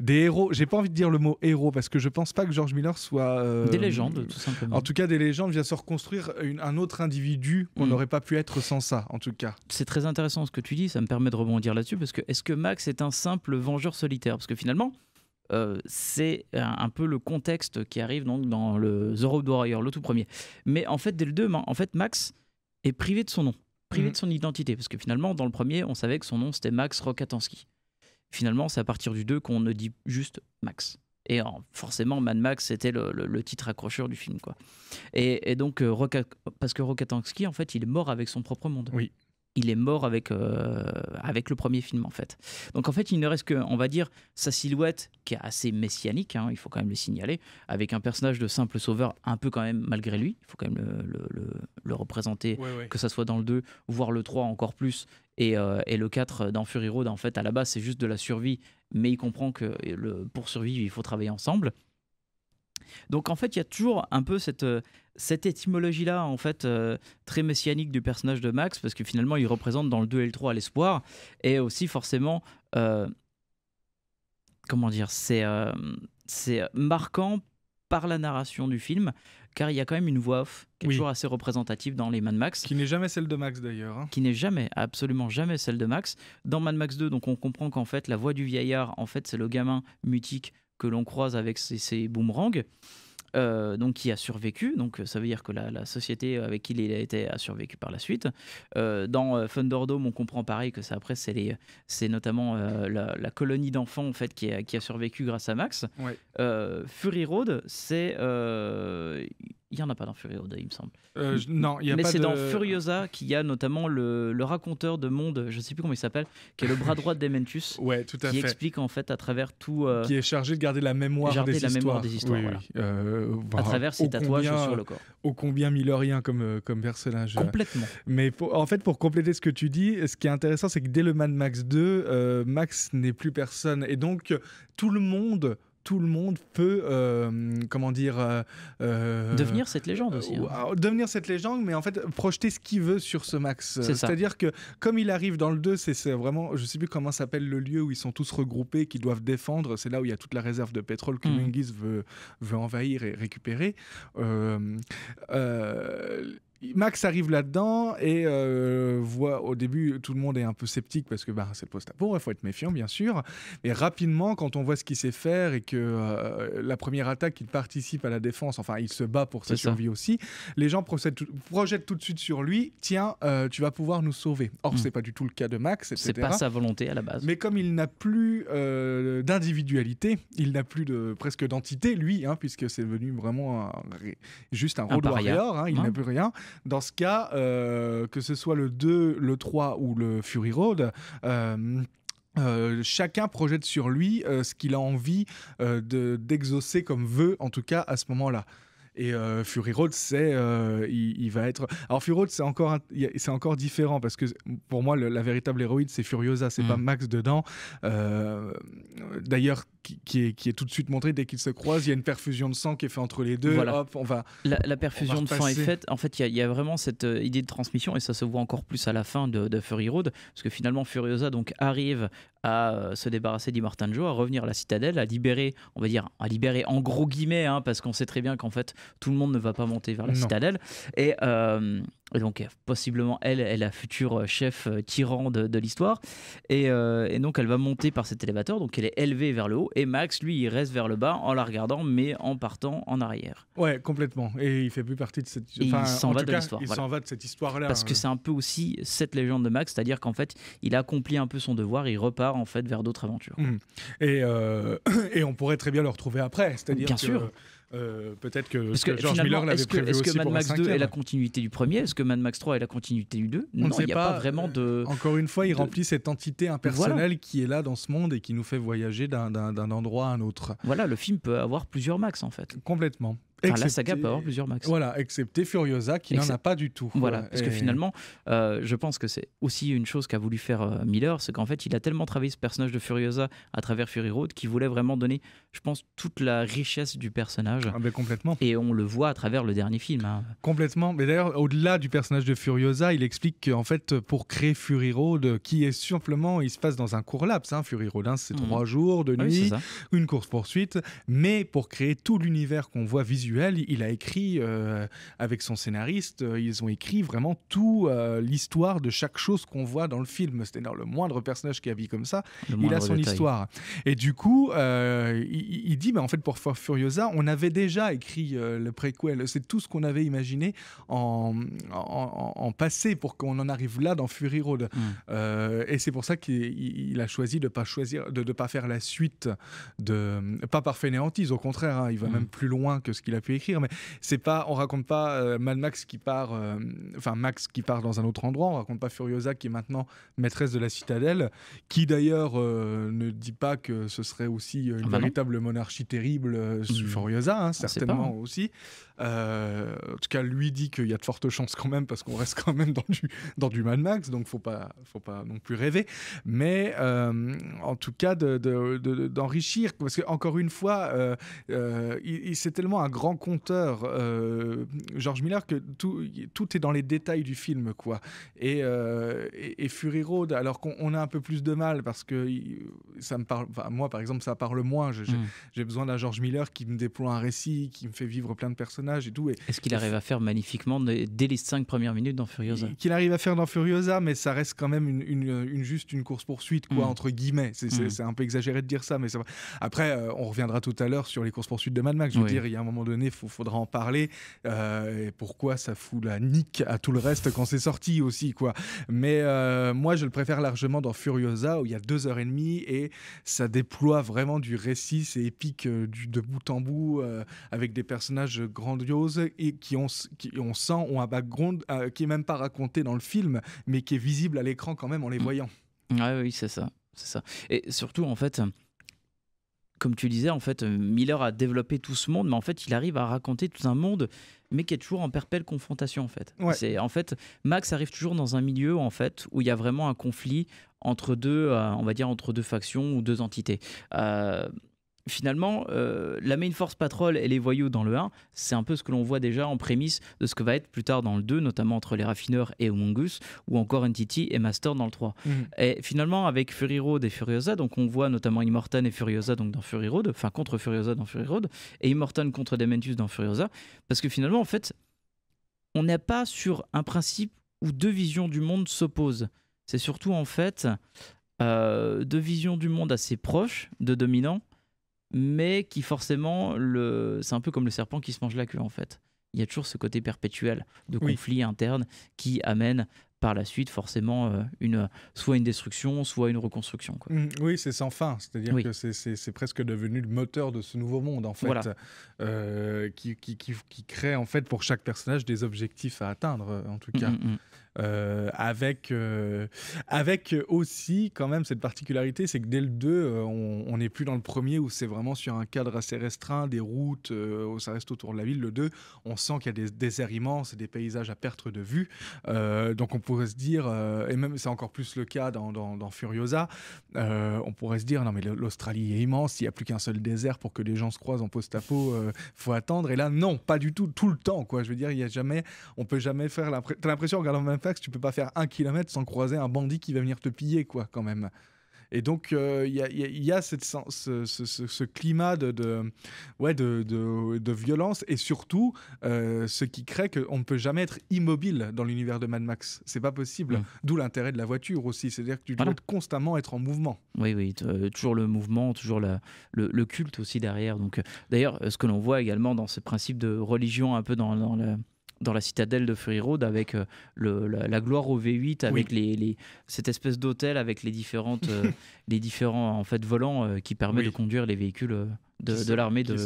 héros. J'ai pas envie de dire le mot héros parce que je pense pas que George Miller soit des légendes, tout simplement. En tout cas, des légendes, vient se reconstruire un autre individu qu'on n'aurait pas pu être sans ça, en tout cas. C'est très intéressant ce que tu dis, ça me permet de rebondir là-dessus, parce que est-ce que Max est un simple vengeur solitaire? Parce que finalement, c'est un peu le contexte qui arrive donc dans le The Road Warrior, le tout premier. Mais en fait, dès le 2, en fait, Max est privé de son nom, privé de son identité, parce que finalement, dans le premier, on savait que son nom c'était Max Rokatansky. Finalement, c'est à partir du 2 qu'on ne dit juste Max. Et forcément, Mad Max, c'était le titre accrocheur du film, quoi. Et donc, parce que Rokatansky, en fait, il est mort avec son propre monde. Oui. Il est mort avec le premier film, en fait. Donc, en fait, il ne reste que, on va dire, sa silhouette, qui est assez messianique, hein, il faut quand même le signaler, avec un personnage de simple sauveur, un peu quand même malgré lui. Il faut quand même le représenter, que ça soit dans le 2, voire le 3 encore plus. Et le 4 dans Fury Road, en fait, à la base, c'est juste de la survie, mais il comprend que pour survivre, il faut travailler ensemble. Donc, en fait, il y a toujours un peu cette étymologie-là, en fait, très messianique du personnage de Max, parce que finalement, il représente dans le 2 et le 3 l'espoir, et aussi forcément, comment dire, c'est marquant par la narration du film, car il y a quand même une voix off qui est toujours assez représentative dans les Mad Max. Qui n'est jamais celle de Max d'ailleurs. Hein. Qui n'est jamais, absolument jamais celle de Max. Dans Mad Max 2, donc on comprend qu'en fait, la voix du vieillard, en fait, c'est le gamin mutique que l'on croise avec ses boomerangs. Donc qui a survécu, donc ça veut dire que la société avec qui il a été a survécu par la suite. Dans Thunderdome, on comprend pareil que ça, après c'est notamment la colonie d'enfants en fait qui a survécu grâce à Max. Ouais. Fury Road, c'est il n'y en a pas dans Fury Road, il me semble. Non, il y a mais pas c'est de... dans Furiosa qu'il y a notamment le raconteur de monde, je ne sais plus comment il s'appelle, qui est le bras droit de Dementus. Ouais, tout à fait. Qui explique en fait à travers tout. Qui est chargé de garder la mémoire des histoires. Oui, voilà. À travers ses tatouages sur le corps. Ô combien millerien comme personnage. Complètement. Mais en fait, pour compléter ce que tu dis, ce qui est intéressant, c'est que dès le Mad Max 2, Max n'est plus personne. Et donc, tout le monde peut, comment dire... devenir cette légende aussi. Hein. Devenir cette légende, mais en fait, projeter ce qu'il veut sur ce Max. C'est-à-dire que, comme il arrive dans le 2, c'est vraiment... Je ne sais plus comment s'appelle le lieu où ils sont tous regroupés, qui doivent défendre. C'est là où il y a toute la réserve de pétrole que Mingus veut envahir et récupérer. Max arrive là-dedans et voit au début tout le monde est un peu sceptique parce que c'est le post-apo, il faut être méfiant bien sûr, mais rapidement quand on voit ce qu'il sait faire et que la première attaque il participe à la défense, enfin il se bat pour sa survie aussi, les gens projettent tout de suite sur lui, tiens tu vas pouvoir nous sauver. Or c'est pas du tout le cas de Max, etc. C'est pas sa volonté à la base. Mais comme il n'a plus d'individualité, il n'a plus presque d'entité lui, hein, puisque c'est devenu vraiment juste un road warrior, hein, il n'a plus rien. Dans ce cas, que ce soit le 2, le 3 ou le Fury Road, chacun projette sur lui ce qu'il a envie d'exaucer comme vœu, en tout cas à ce moment-là. Et Fury Road, il va être... Alors Fury Road, c'est encore différent parce que pour moi, la véritable héroïne, c'est Furiosa, c'est pas Max dedans. D'ailleurs, qui est tout de suite montré dès qu'ils se croisent, il y a une perfusion de sang qui est faite entre les deux. Voilà. Hop, on va. La perfusion de sang est faite. En fait, il y a vraiment cette idée de transmission et ça se voit encore plus à la fin de Fury Road parce que finalement, Furiosa donc arrive à se débarrasser d'Immortan Joe, à revenir à la citadelle, à libérer en gros guillemets, hein, parce qu'on sait très bien qu'en fait tout le monde ne va pas monter vers la citadelle. Et donc, possiblement, elle est la future chef tyran de l'histoire. Et donc, elle va monter par cet élévateur. Donc, elle est élevée vers le haut. Et Max, lui, il reste vers le bas en la regardant, mais en partant en arrière. Ouais, complètement. Et il fait plus partie de cette... il s'en va de l'histoire. Il s'en va de cette histoire-là. Parce que c'est un peu aussi cette légende de Max, c'est-à-dire qu'en fait, il a accompli un peu son devoir et il repart en fait vers d'autres aventures. Et on pourrait très bien le retrouver après. C'est-à-dire bien sûr. Peut-être que George Miller l'avait prévu aussi pour un cinquième. Est-ce que Mad Max 2 est la continuité du premier? Est-ce que Mad Max 3 est la continuité du 2? Non, il n'y a pas vraiment de... Encore une fois, il remplit cette entité impersonnelle qui est là dans ce monde et qui nous fait voyager d'un endroit à un autre. Voilà, le film peut avoir plusieurs Max en fait. Complètement. Enfin, la saga peut avoir plusieurs Max. Voilà, excepté Furiosa qui n'en a pas du tout. Voilà, parce que finalement, je pense que c'est aussi une chose qu'a voulu faire Miller, c'est qu'en fait, il a tellement travaillé ce personnage de Furiosa à travers Fury Road qu'il voulait vraiment donner, je pense, toute la richesse du personnage. Ah ben complètement. Et on le voit à travers le dernier film. Hein. Complètement. Mais d'ailleurs, au-delà du personnage de Furiosa, il explique qu'en fait, pour créer Fury Road, qui est simplement, il se passe dans un court laps. Hein, Fury Road, c'est 3 jours de nuit, une course-poursuite. Mais pour créer tout l'univers qu'on voit visuel, il a écrit avec son scénariste, ils ont écrit vraiment tout l'histoire de chaque chose qu'on voit dans le film. C'est-à-dire le moindre personnage qui habille comme ça, il a son histoire. Et du coup, il dit, mais en fait, pour Furiosa, on avait déjà écrit le préquel. C'est tout ce qu'on avait imaginé en passé pour qu'on en arrive là dans Fury Road. Et c'est pour ça qu'il a choisi de pas faire la suite pas par fainéantise, au contraire, hein, il va même plus loin que ce qu'il a pu écrire. Mais c'est pas, on raconte pas Mad Max qui part, Max qui part dans un autre endroit. On raconte pas Furiosa qui est maintenant maîtresse de la citadelle, qui d'ailleurs ne dit pas que ce serait aussi une véritable monarchie terrible sous Furiosa, hein, certainement aussi. En tout cas, lui dit qu'il y a de fortes chances quand même parce qu'on reste quand même dans du Mad Max, donc faut pas non plus rêver. Mais en tout cas d'enrichir, parce que encore une fois, c'est tellement un grand conteur, George Miller, que tout est dans les détails du film, quoi. Et Fury Road, alors qu'on a un peu plus de mal parce que ça me parle. Moi, par exemple, ça parle moins. J'ai besoin d'un George Miller qui me déploie un récit, qui me fait vivre plein de personnages et tout. Est-ce qu'il arrive à faire magnifiquement dès les 5 premières minutes dans Furiosa? Qu'il arrive à faire dans Furiosa, mais ça reste quand même juste une course-poursuite, quoi, entre guillemets. C'est un peu exagéré de dire ça, mais après, on reviendra tout à l'heure sur les courses-poursuites de Mad Max. Je veux dire, il y a un moment donné, faudra en parler. Et pourquoi ça fout la nique à tout le reste quand c'est sorti aussi, quoi. Mais moi, je le préfère largement dans Furiosa, où il y a 2h30 et ça déploie vraiment du récit. C'est épique de bout en bout, avec des personnages grandioses et qui on sent ont un background qui est même pas raconté dans le film, mais qui est visible à l'écran quand même en les voyant. Ah oui, c'est ça. Et surtout, en fait, comme tu disais, en fait, Miller a développé tout ce monde, mais en fait, il arrive à raconter tout un monde, mais qui est toujours en perpétuelle confrontation, en fait. Ouais. En fait, Max arrive toujours dans un milieu, en fait, où il y a vraiment un conflit entre deux, on va dire, entre deux factions ou deux entités. Finalement, la Main Force Patrol et les voyous dans le 1, c'est un peu ce que l'on voit déjà en prémisse de ce que va être plus tard dans le 2, notamment entre les raffineurs et Humungus, ou encore Entity et Master dans le 3. Et finalement, avec Fury Road et Furiosa, donc on voit notamment Immortan et Furiosa donc dans Fury Road, enfin contre Furiosa dans Fury Road, et Immortan contre Dementus dans Furiosa, parce que finalement, en fait, on n'est pas sur un principe où deux visions du monde s'opposent. C'est surtout, en fait, deux visions du monde assez proches, de dominants, mais qui forcément, c'est un peu comme le serpent qui se mange la queue, en fait. Il y a toujours ce côté perpétuel de conflit interne qui amène par la suite forcément soit une destruction, soit une reconstruction, quoi. Oui, c'est sans fin, c'est-à-dire que c'est presque devenu le moteur de ce nouveau monde, en fait, qui crée en fait pour chaque personnage des objectifs à atteindre, en tout cas. Avec aussi quand même cette particularité, c'est que dès le 2, on n'est plus dans le premier où c'est vraiment sur un cadre assez restreint, des routes, où ça reste autour de la ville. Le 2, on sent qu'il y a des déserts immenses et des paysages à perte de vue. Donc on pourrait se dire, et même c'est encore plus le cas dans Furiosa, on pourrait se dire, non mais l'Australie est immense, il n'y a plus qu'un seul désert pour que les gens se croisent en post-apo, faut attendre. Et là, non, pas du tout, tout le temps, quoi. Je veux dire, on peut jamais faire t'as l'impression en regardant même que tu peux pas faire 1 kilomètre sans croiser un bandit qui va venir te piller, quoi, quand même. Et donc, il y a ce climat de violence, et surtout, ce qui crée qu'on ne peut jamais être immobile dans l'univers de Mad Max. C'est pas possible. D'où l'intérêt de la voiture aussi. C'est-à-dire que tu dois constamment être en mouvement. Oui, toujours le mouvement, toujours le culte aussi derrière. Donc, d'ailleurs, ce que l'on voit également dans ce principe de religion un peu dans la citadelle de Fury Road, avec la gloire au V8, avec cette espèce d'hôtel avec les différents en fait, volants qui permettent de conduire les véhicules de l'armée de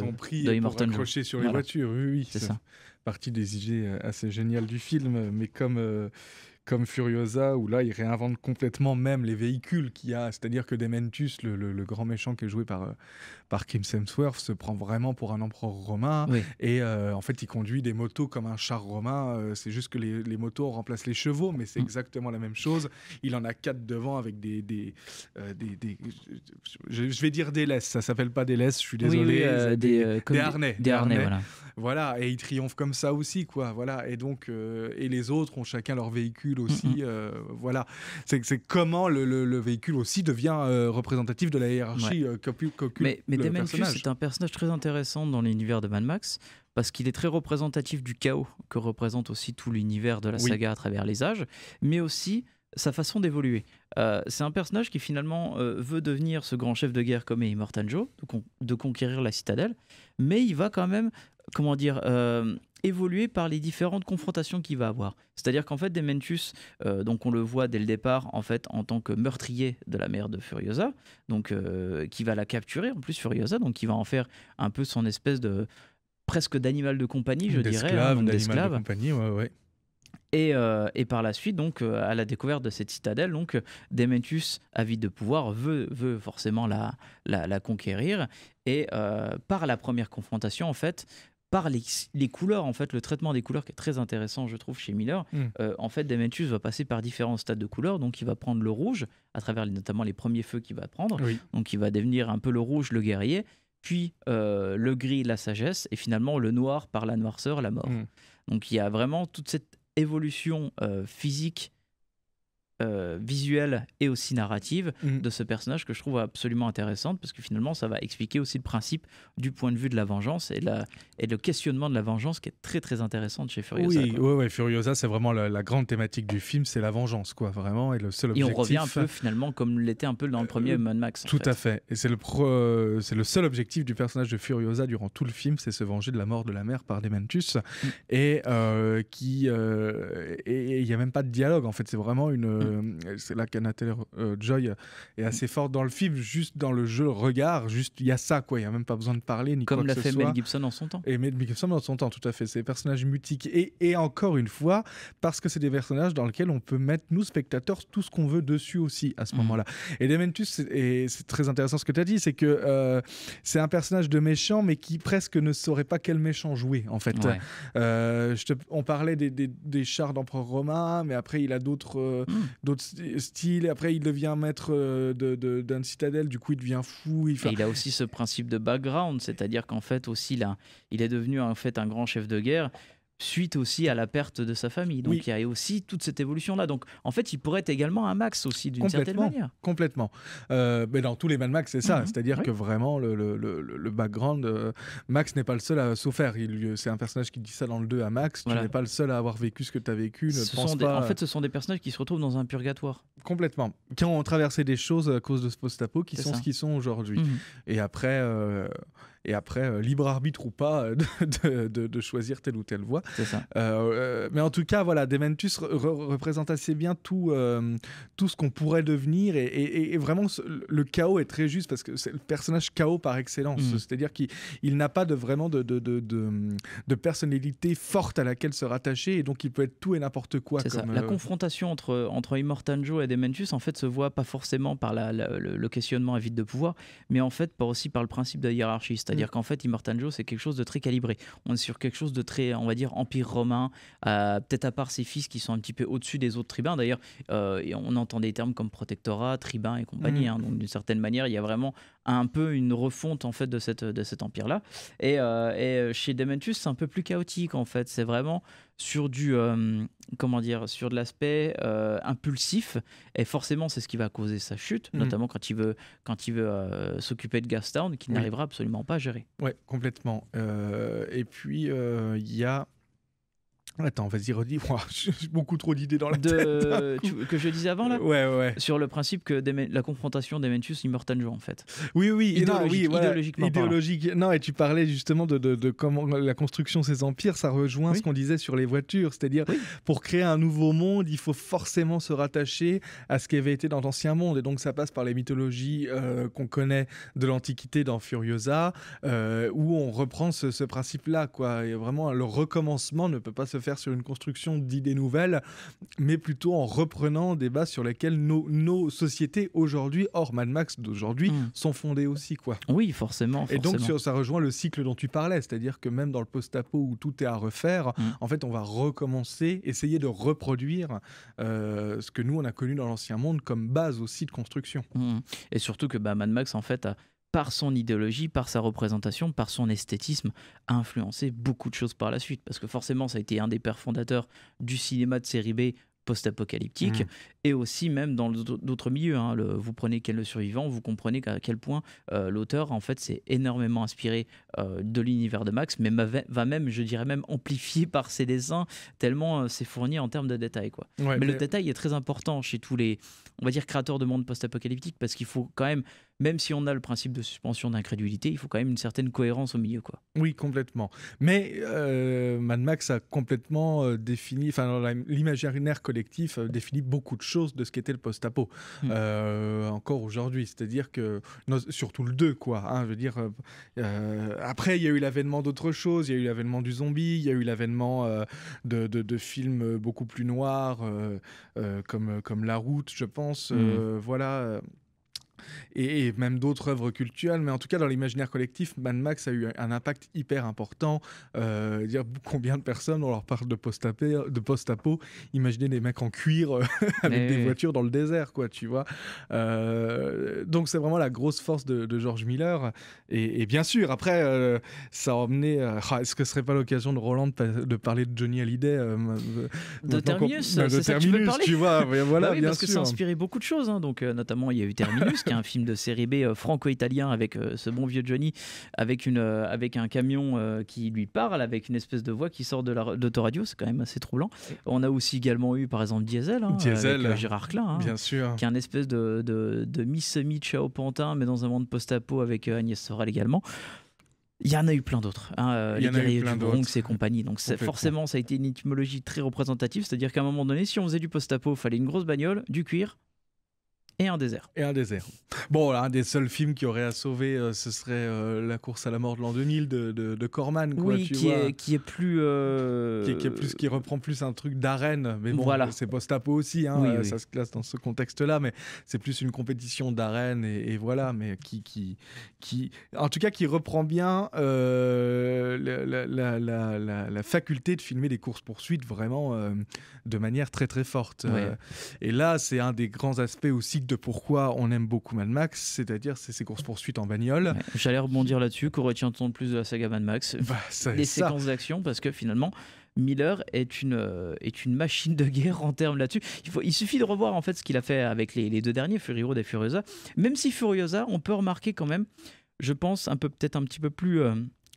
Immortan Joe. Accrochés sur les voitures, oui, c'est ça. Partie des idées assez géniales du film, mais comme Furiosa, où là, il réinvente complètement même les véhicules qu'il y a. C'est-à-dire que Dementus, le grand méchant qui est joué par Kim Hemsworth, se prend vraiment pour un empereur romain. Oui. Et en fait, il conduit des motos comme un char romain. C'est juste que les motos remplacent les chevaux, mais c'est exactement la même chose. Il en a 4 devant avec je vais dire des laisses. Ça s'appelle pas des laisses, je suis désolé. Des harnais. Des harnais, voilà. Et il triomphe comme ça aussi, quoi. Voilà. Et donc, et les autres ont chacun leur véhicule aussi. Voilà. C'est comment le véhicule aussi devient représentatif de la hiérarchie Mais Dementus, c'est un personnage très intéressant dans l'univers de Mad Max, parce qu'il est très représentatif du chaos que représente aussi tout l'univers de la saga à travers les âges, mais aussi sa façon d'évoluer. C'est un personnage qui finalement veut devenir ce grand chef de guerre comme est Immortan Joe, de conquérir la citadelle, mais il va quand même, évoluer par les différentes confrontations qu'il va avoir. C'est-à-dire qu'en fait, Dementus, donc on le voit dès le départ en fait en tant que meurtrier de la mère de Furiosa, donc qui va la capturer en plus Furiosa, donc qui va en faire un peu son espèce de presque d'animal de compagnie, je dirais, d'esclave de compagnie, ouais. Et par la suite, donc, à la découverte de cette citadelle, donc, Dementus, avide de pouvoir, veut forcément la conquérir. Et par la première confrontation, en fait, par les couleurs, en fait, le traitement des couleurs qui est très intéressant, je trouve, chez Miller. En fait, Dementus va passer par différents stades de couleurs. Donc, il va prendre le rouge, à travers notamment les premiers feux qu'il va prendre. Oui. Donc, il va devenir un peu le rouge, le guerrier. Puis le gris, la sagesse. Et finalement, le noir, par la noirceur, la mort. Donc, il y a vraiment toute cette évolution physique, visuelle et aussi narrative de ce personnage que je trouve absolument intéressante, parce que finalement ça va expliquer aussi le principe du point de vue de la vengeance et le questionnement de la vengeance qui est très très intéressante chez Furiosa. Oui, Furiosa, c'est vraiment la grande thématique du film, c'est la vengeance, quoi, vraiment, et le seul objectif. Et on revient un peu finalement comme l'était un peu dans le premier Mad Max. Tout à fait. Et c'est le seul objectif du personnage de Furiosa durant tout le film, c'est se venger de la mort de la mère par Dementus. Et il n'y a même pas de dialogue, en fait, c'est vraiment c'est là qu'Anna Taylor-Joy est assez forte dans le film, juste dans le jeu, le regard, juste il y a ça, quoi, il n'y a même pas besoin de parler ni comme quoi que ce soit. Comme l'a fait Mel Gibson en son temps. Et Mel Gibson en son temps, tout à fait, c'est des personnages mutiques, et encore une fois, parce que c'est des personnages dans lesquels on peut mettre, nous spectateurs, tout ce qu'on veut dessus aussi à ce moment-là. Et Dementus, c'est très intéressant ce que tu as dit, c'est que c'est un personnage de méchant, mais qui presque ne saurait pas quel méchant jouer, en fait. Ouais. On parlait des chars d'empereur romain, mais après il a d'autres styles, et après il devient maître d'un citadelle, du coup il devient fou. Et il a aussi ce principe de background, c'est-à-dire qu'en fait aussi là, il est devenu en fait un grand chef de guerre suite aussi à la perte de sa famille. Donc il y a aussi toute cette évolution-là. Donc en fait, il pourrait être également un Max aussi, d'une certaine manière. Complètement. Mais dans tous les Mad Max, c'est ça. C'est-à-dire que vraiment, le background, Max n'est pas le seul à souffrir. C'est un personnage qui dit ça dans le 2 à Max. Tu n'es pas le seul à avoir vécu ce que tu as vécu. En fait, ce sont des personnages qui se retrouvent dans un purgatoire. Complètement. Qui ont traversé des choses à cause de ce post-apo, qui sont ce qu'ils sont aujourd'hui. Et après, libre arbitre ou pas de choisir telle ou telle voie. C'est ça. Mais en tout cas, voilà, Dementus représente assez bien tout ce qu'on pourrait devenir, et vraiment le chaos est très juste, parce que c'est le personnage chaos par excellence. C'est-à-dire qu'il n'a pas vraiment de personnalité forte à laquelle se rattacher, et donc il peut être tout et n'importe quoi. C'est ça. La confrontation entre Immortan Joe et Dementus en fait se voit pas forcément par le questionnement à vide de pouvoir, mais en fait aussi par le principe de la hiérarchie. C'est-à-dire qu'en fait, Immortan Joe, c'est quelque chose de très calibré. On est sur quelque chose de très, on va dire, empire romain, peut-être à part ses fils qui sont un petit peu au-dessus des autres tribuns. D'ailleurs, on entend des termes comme protectorat, tribun et compagnie. Donc, d'une certaine manière, il y a vraiment un peu une refonte en fait de cet empire-là. Et chez Dementus, c'est un peu plus chaotique en fait. C'est vraiment sur du sur de l'aspect impulsif, et forcément c'est ce qui va causer sa chute, notamment quand il veut s'occuper de Gastown, qu'il n'arrivera absolument pas à gérer. Ouais, complètement. Et puis il y a... Attends, vas-y, redis. J'ai beaucoup trop d'idées dans la tête. Que je disais avant, là. Ouais. Sur le principe que la confrontation Dementus Immortan Joe, en fait. Oui. Idéologiquement. Non, et tu parlais justement de comment la construction de ces empires, ça rejoint ce qu'on disait sur les voitures. C'est-à-dire, pour créer un nouveau monde, il faut forcément se rattacher à ce qui avait été dans l'ancien monde. Et donc, ça passe par les mythologies qu'on connaît de l'Antiquité dans Furiosa, où on reprend ce principe-là, quoi. Et vraiment, le recommencement ne peut pas se faire sur une construction d'idées nouvelles, mais plutôt en reprenant des bases sur lesquelles nos sociétés aujourd'hui, hors Mad Max d'aujourd'hui, sont fondées aussi, quoi. Oui, forcément. Et donc ça rejoint le cycle dont tu parlais, c'est-à-dire que même dans le post-apo où tout est à refaire, en fait on va recommencer, essayer de reproduire ce que nous on a connu dans l'ancien monde comme base aussi de construction. Et surtout que Mad Max en fait par son idéologie, par sa représentation, par son esthétisme, a influencé beaucoup de choses par la suite. Parce que forcément, ça a été un des pères fondateurs du cinéma de série B post-apocalyptique, et aussi même dans d'autres milieux. Vous prenez Ken le Survivant, vous comprenez à quel point l'auteur, en fait, s'est énormément inspiré de l'univers de Max, mais va même, je dirais même, amplifier par ses dessins, tellement c'est fourni en termes de détails, quoi. Ouais, mais le détail est très important chez tous les, on va dire, créateurs de monde post-apocalyptique, parce qu'il faut quand même si on a le principe de suspension d'incrédulité, il faut quand même une certaine cohérence au milieu, quoi. Oui, complètement. Mais Mad Max a complètement défini, enfin l'imaginaire collectif définit beaucoup de choses de ce qu'était le post-apo encore aujourd'hui. C'est-à-dire que surtout le 2, quoi. Je veux dire. Après, il y a eu l'avènement d'autres choses. Il y a eu l'avènement du zombie. Il y a eu l'avènement de films beaucoup plus noirs, comme La Route, je pense. Voilà. Et même d'autres œuvres culturelles, mais en tout cas dans l'imaginaire collectif, Mad Max a eu un impact hyper important. Dire combien de personnes on leur parle de post-apo, imaginez des mecs en cuir avec des voitures dans le désert, quoi, tu vois. Donc c'est vraiment la grosse force de George Miller, et bien sûr après ça a emmené est-ce que ce serait pas l'occasion de Roland de parler de Johnny Hallyday de Terminus, c'est ça que tu veux parler, tu vois. Voilà, oui, bien parce sûr. Que ça a inspiré beaucoup de choses, donc notamment il y a eu Terminus qui est un film de série B franco-italien avec ce bon vieux Johnny avec un camion qui lui parle avec une espèce de voix qui sort de l'autoradio. C'est quand même assez troublant. On a aussi également eu par exemple Diesel, avec Gérard Klein, bien sûr, qui est un espèce de mi-semi Ciao Pantin, mais dans un monde post-apo avec Agnès Sorel également. Il y en a eu plein d'autres, les guerriers du Bronx et compagnie. Donc forcément, ça a été une étymologie très représentative, c'est-à-dire qu'à un moment donné, si on faisait du post-apo, il fallait une grosse bagnole, du cuir et un désert. Bon, un des seuls films qui aurait à sauver, ce serait La course à la mort de l'an 2000 de Corman, quoi. Oui, qui est plus... qui reprend plus un truc d'arène, mais bon, c'est post-apo aussi, ça se classe dans ce contexte-là, mais c'est plus une compétition d'arène, et voilà, mais qui en tout cas, qui reprend bien la faculté de filmer des courses-poursuites vraiment de manière très très forte. Et là, c'est un des grands aspects aussi de pourquoi on aime beaucoup Mad Max, c'est-à-dire ces courses-poursuites en bagnole. J'allais rebondir là-dessus, qu'on retient-on de plus de la saga Mad Max, les séquences d'action, parce que finalement Miller est une machine de guerre en termes là-dessus. Il suffit de revoir en fait ce qu'il a fait avec les deux derniers, Fury Road et Furiosa. Même si Furiosa, on peut remarquer quand même, je pense peut-être un petit peu plus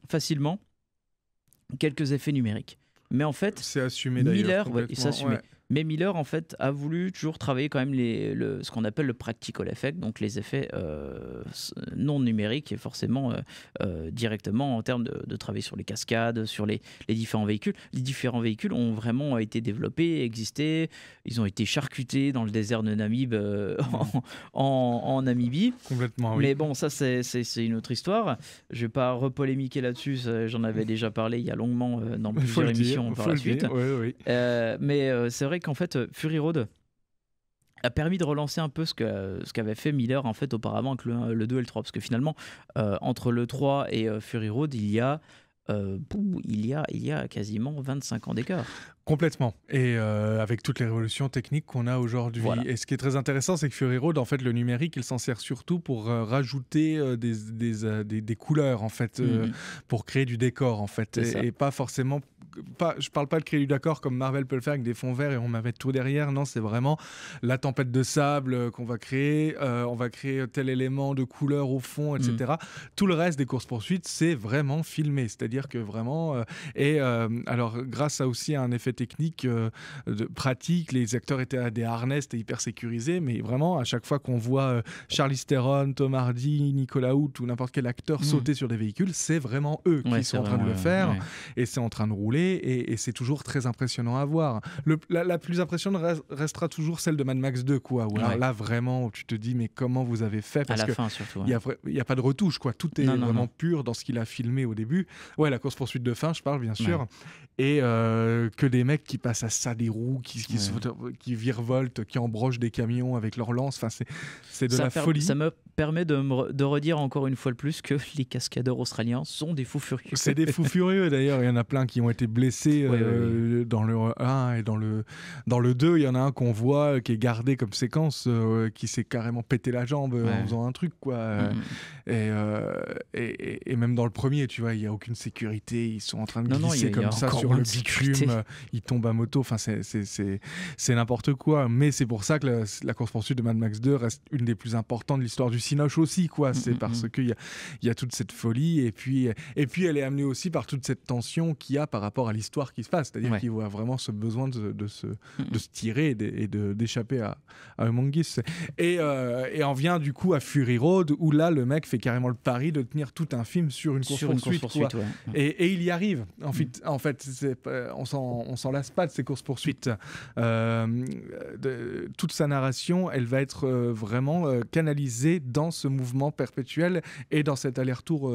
facilement, quelques effets numériques. Mais en fait, c'est assumé d'ailleurs. Miller, c'est assumé. Mais Miller, en fait, a voulu toujours travailler quand même ce qu'on appelle le practical effect, donc les effets non numériques, et forcément directement en termes de travailler sur les cascades, sur les différents véhicules. Les différents véhicules ont vraiment été développés, existé. Ils ont été charcutés dans le désert de Namib, en Namibie. Complètement, oui. Mais bon, ça, c'est une autre histoire. Je ne vais pas repolémiquer là-dessus. J'en avais déjà parlé il y a longuement dans plusieurs émissions par la suite. Oui. Mais c'est vrai qu'en fait, Fury Road a permis de relancer un peu ce qu'avait fait Miller en fait auparavant avec le 2 et le 3, parce que finalement entre le 3 et Fury Road il y a il y a quasiment 25 ans d'écart. Complètement. Et avec toutes les révolutions techniques qu'on a aujourd'hui. Voilà. Et ce qui est très intéressant, c'est que Fury Road, en fait, le numérique, il s'en sert surtout pour rajouter des couleurs, en fait, pour créer du décor, en fait. Et pas forcément... je parle pas de créer du décor comme Marvel peut le faire avec des fonds verts et on va mettre tout derrière. Non, c'est vraiment la tempête de sable qu'on va créer. On va créer tel élément de couleur au fond, etc. Tout le reste des courses-poursuites, c'est vraiment filmé. C'est-à-dire que vraiment... alors, grâce à aussi un effet technique pratique, les acteurs étaient à des harnais, c'était hyper sécurisé, mais vraiment, à chaque fois qu'on voit Charlize Theron, Tom Hardy, Nicolas Hoult ou n'importe quel acteur sauter sur des véhicules, c'est vraiment eux qui sont en train de le faire et c'est en train de rouler et c'est toujours très impressionnant à voir. La plus impressionnante restera toujours celle de Mad Max 2, quoi. Où alors là, vraiment, tu te dis, mais comment vous avez fait? Parce à la fin, surtout. Il n'y a pas de retouche, quoi. Tout est vraiment pur dans ce qu'il a filmé au début. Ouais, la course-poursuite de fin, je parle, bien sûr. Et que des mecs qui passent à ça, des roues, qui virevoltent, qui embrochent des camions avec leurs lances. Enfin, c'est de la folie. Ça me permet de redire encore une fois de plus que les cascadeurs australiens sont des fous furieux. C'est des fous furieux, d'ailleurs. Il y en a plein qui ont été blessés dans le 1 et dans le 2. Il y en a un qu'on voit qui est gardé comme séquence, qui s'est carrément pété la jambe en faisant un truc, quoi. Et même dans le premier, tu vois, il n'y a aucune sécurité. Ils sont en train de glisser comme ça sur le bitume. Ils tombent à moto. Enfin, c'est n'importe quoi. Mais c'est pour ça que la course-poursuite de Mad Max 2 reste une des plus importantes de l'histoire du Cinoche aussi, quoi. C'est parce qu'il y a toute cette folie. Et puis, elle est amenée aussi par toute cette tension qu'il y a par rapport à l'histoire qui se passe. C'est-à-dire qu'il voit vraiment ce besoin de se tirer et d'échapper à Humongous. Et on vient du coup à Fury Road, où là, le mec fait carrément le pari de tenir tout un film sur une course-poursuite. Et il y arrive. En fait, on s'en lasse pas de ces courses-poursuites. Toute sa narration, elle va être vraiment canalisée dans ce mouvement perpétuel et dans cet aller-retour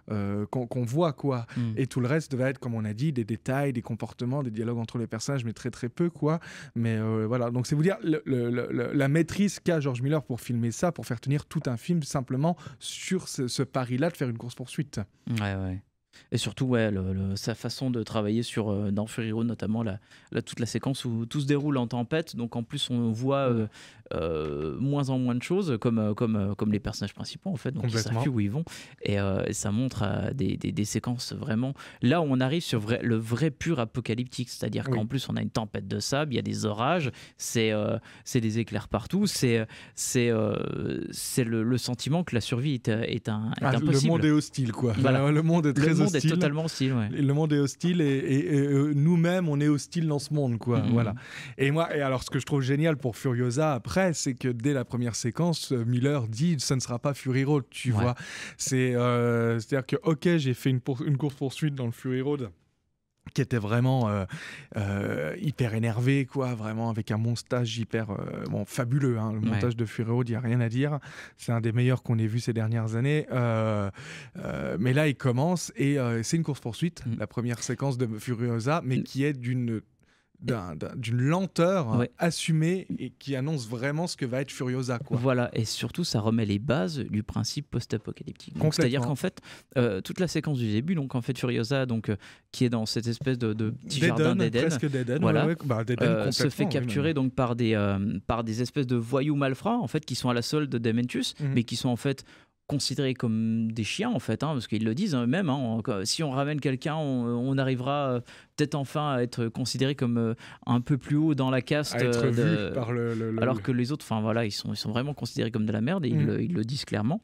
qu'on voit, quoi. Et tout le reste va être, comme on a dit, des détails, des comportements, des dialogues entre les personnages, mais très très peu, quoi. Mais voilà, donc c'est vous dire la maîtrise qu'a George Miller pour filmer ça, pour faire tenir tout un film simplement sur ce pari-là de faire une course-poursuite. Ouais. Et surtout, sa façon de travailler dans Fury Road, notamment toute la séquence où tout se déroule en tempête. Donc en plus, on voit moins en moins de choses, comme les personnages principaux, en fait. Donc ils savent plus où ils vont. Et ça montre des séquences vraiment... Là où on arrive sur le vrai pur apocalyptique. C'est-à-dire qu'en plus, on a une tempête de sable, il y a des orages, c'est des éclairs partout. C'est le sentiment que la survie est impossible. Le monde est hostile, quoi. Voilà. Le monde est très hostile. Est totalement hostile, Le monde est hostile et nous-mêmes, on est hostile dans ce monde, quoi. Voilà. Et alors, ce que je trouve génial pour Furiosa après, c'est que dès la première séquence, Miller dit ce ne sera pas Fury Road, tu vois. C'est-à-dire que, ok, j'ai fait une course-poursuite dans le Fury Road qui était vraiment hyper énervé, quoi, vraiment avec un montage hyper fabuleux, hein. Le montage de Fury Road, il n'y a rien à dire, c'est un des meilleurs qu'on ait vu ces dernières années, mais là il commence et c'est une course-poursuite, la première séquence de Furiosa, mais qui est d'une lenteur assumée et qui annonce vraiment ce que va être Furiosa, quoi. Voilà, et surtout ça remet les bases du principe post-apocalyptique. C'est-à-dire qu'en fait, toute la séquence du début, donc en fait Furiosa, qui est dans cette espèce de petit jardin d'Éden, presque d'Éden, voilà, se fait capturer donc par des espèces de voyous malfrats, en fait, qui sont à la solde de Dementus, mais qui sont en fait considérés comme des chiens, en fait, parce qu'ils le disent eux-mêmes, si on ramène quelqu'un, on arrivera peut-être enfin à être considéré comme un peu plus haut dans la caste, à être vu par alors que les autres, ils sont vraiment considérés comme de la merde, et ils le disent clairement.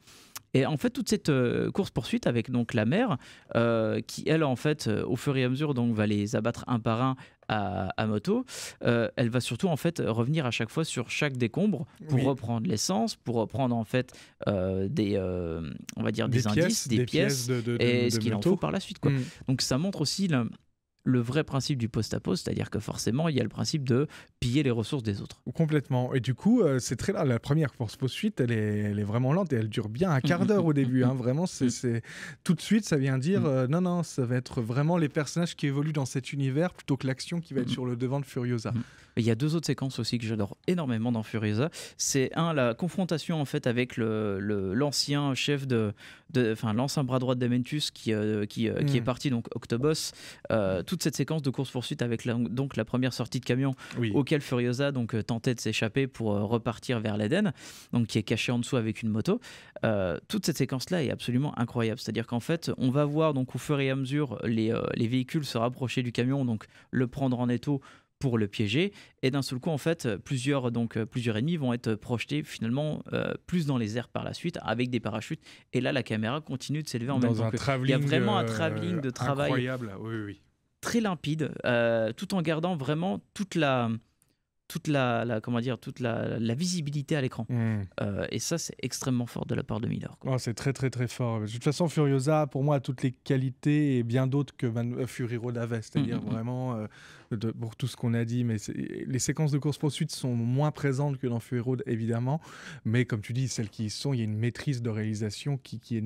Et en fait, toute cette course-poursuite avec donc la mère, qui, elle, en fait, au fur et à mesure, donc, va les abattre un par un à moto, elle va surtout, en fait, revenir à chaque fois sur chaque décombre pour reprendre l'essence, pour reprendre, en fait, on va dire des indices, des pièces, et ce qu'il en faut par la suite, quoi. Donc, ça montre aussi le vrai principe du post-apo, c'est-à-dire que forcément, il y a le principe de piller les ressources des autres. Complètement. Et du coup, c'est très là. La première course-poursuite, elle est vraiment lente et elle dure bien un quart d'heure au début. Hein. Vraiment, c'est tout de suite, ça vient dire non, ça va être vraiment les personnages qui évoluent dans cet univers plutôt que l'action qui va être sur le devant de Furiosa. Il y a 2 autres séquences aussi que j'adore énormément dans Furiosa. C'est la confrontation en fait avec l'ancien chef l'ancien bras droit d'Amentus qui est parti, donc Octobos. Toute cette séquence de course-poursuite avec donc la première sortie de camion auquel Furiosa donc tentait de s'échapper pour repartir vers l'Éden, donc qui est caché en dessous avec une moto. Toute cette séquence-là est absolument incroyable. C'est-à-dire qu'en fait, on va voir donc au fur et à mesure les véhicules se rapprocher du camion, donc le prendre en étau pour le piéger, et d'un seul coup en fait plusieurs ennemis vont être projetés finalement plus dans les airs par la suite avec des parachutes, et là la caméra continue de s'élever en même temps. Il y a vraiment un travelling de travail incroyable, très limpide, tout en gardant vraiment toute la visibilité à l'écran. Et ça, c'est extrêmement fort de la part de Miller. Oh, c'est très très très fort. De toute façon, Furiosa, pour moi, a toutes les qualités et bien d'autres que Fury Road avait. C'est-à-dire vraiment, pour tout ce qu'on a dit, mais les séquences de course-poursuite sont moins présentes que dans Fury Road, évidemment. Mais comme tu dis, celles qui y sont, il y a une maîtrise de réalisation qui est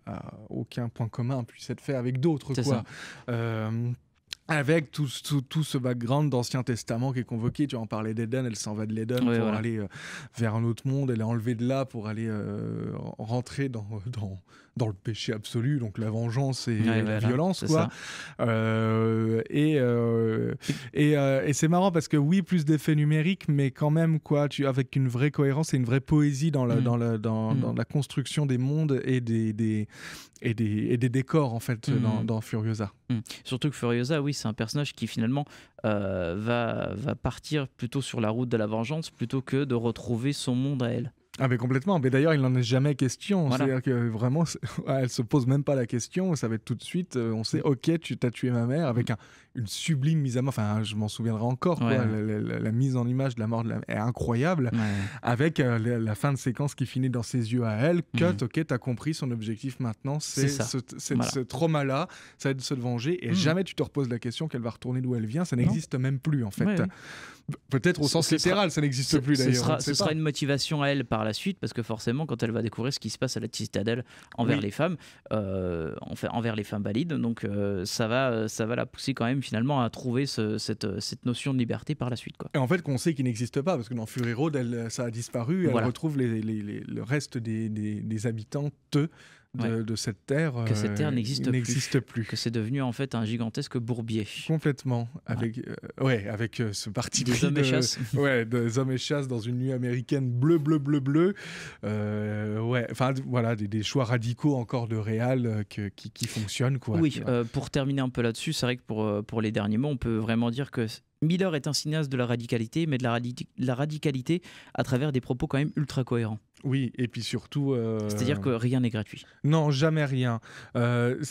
à aucun point commun puisse être fait avec d'autres. C'est quoi. Avec tout ce background d'Ancien Testament qui est convoqué. Tu en parlais d'Éden, elle s'en va de l'Éden pour aller vers un autre monde, elle est enlevée de là pour aller rentrer dans le péché absolu, donc la vengeance et la violence, quoi. Et c'est marrant parce que oui, plus d'effets numériques, mais quand même, quoi, avec une vraie cohérence et une vraie poésie dans la construction des mondes et des décors, en fait, dans Furiosa. Surtout que Furiosa, oui, c'est un personnage qui finalement va partir plutôt sur la route de la vengeance plutôt que de retrouver son monde à elle. Ah mais complètement, mais d'ailleurs il n'en est jamais question, c'est-à-dire que vraiment elle se pose même pas la question, ça va être tout de suite, on sait ok tu t'as tué ma mère, avec une sublime mise à mort, enfin je m'en souviendrai encore, quoi. La mise en image de la mort est incroyable, avec la fin de séquence qui finit dans ses yeux à elle, ok t'as compris son objectif maintenant, c'est ce trauma-là, ça va être de se venger, et jamais tu te reposes la question qu'elle va retourner d'où elle vient, ça n'existe même plus en fait. Peut-être au sens littéral, ça n'existe plus d'ailleurs. Ce sera une motivation à elle par la suite, parce que forcément, quand elle va découvrir ce qui se passe à la citadelle envers les femmes, envers les femmes valides, donc ça va la pousser quand même finalement à trouver cette notion de liberté par la suite, quoi. Et en fait, qu'on sait qu'il n'existe pas, parce que dans Fury Road, ça a disparu, elle retrouve le reste des habitants de cette terre, que cette terre n'existe plus, que c'est devenu en fait un gigantesque bourbier. Complètement, avec ce parti des hommes et chasse, des hommes et chasse dans une nuit américaine bleu, enfin voilà, des choix radicaux encore de réal qui fonctionnent, quoi. Oui, pour terminer un peu là-dessus, c'est vrai que pour les derniers mots, on peut vraiment dire que Miller est un cinéaste de la radicalité, mais de la radicalité à travers des propos quand même ultra cohérents. Oui, et puis surtout... C'est-à-dire que rien n'est gratuit. Non, jamais rien. Il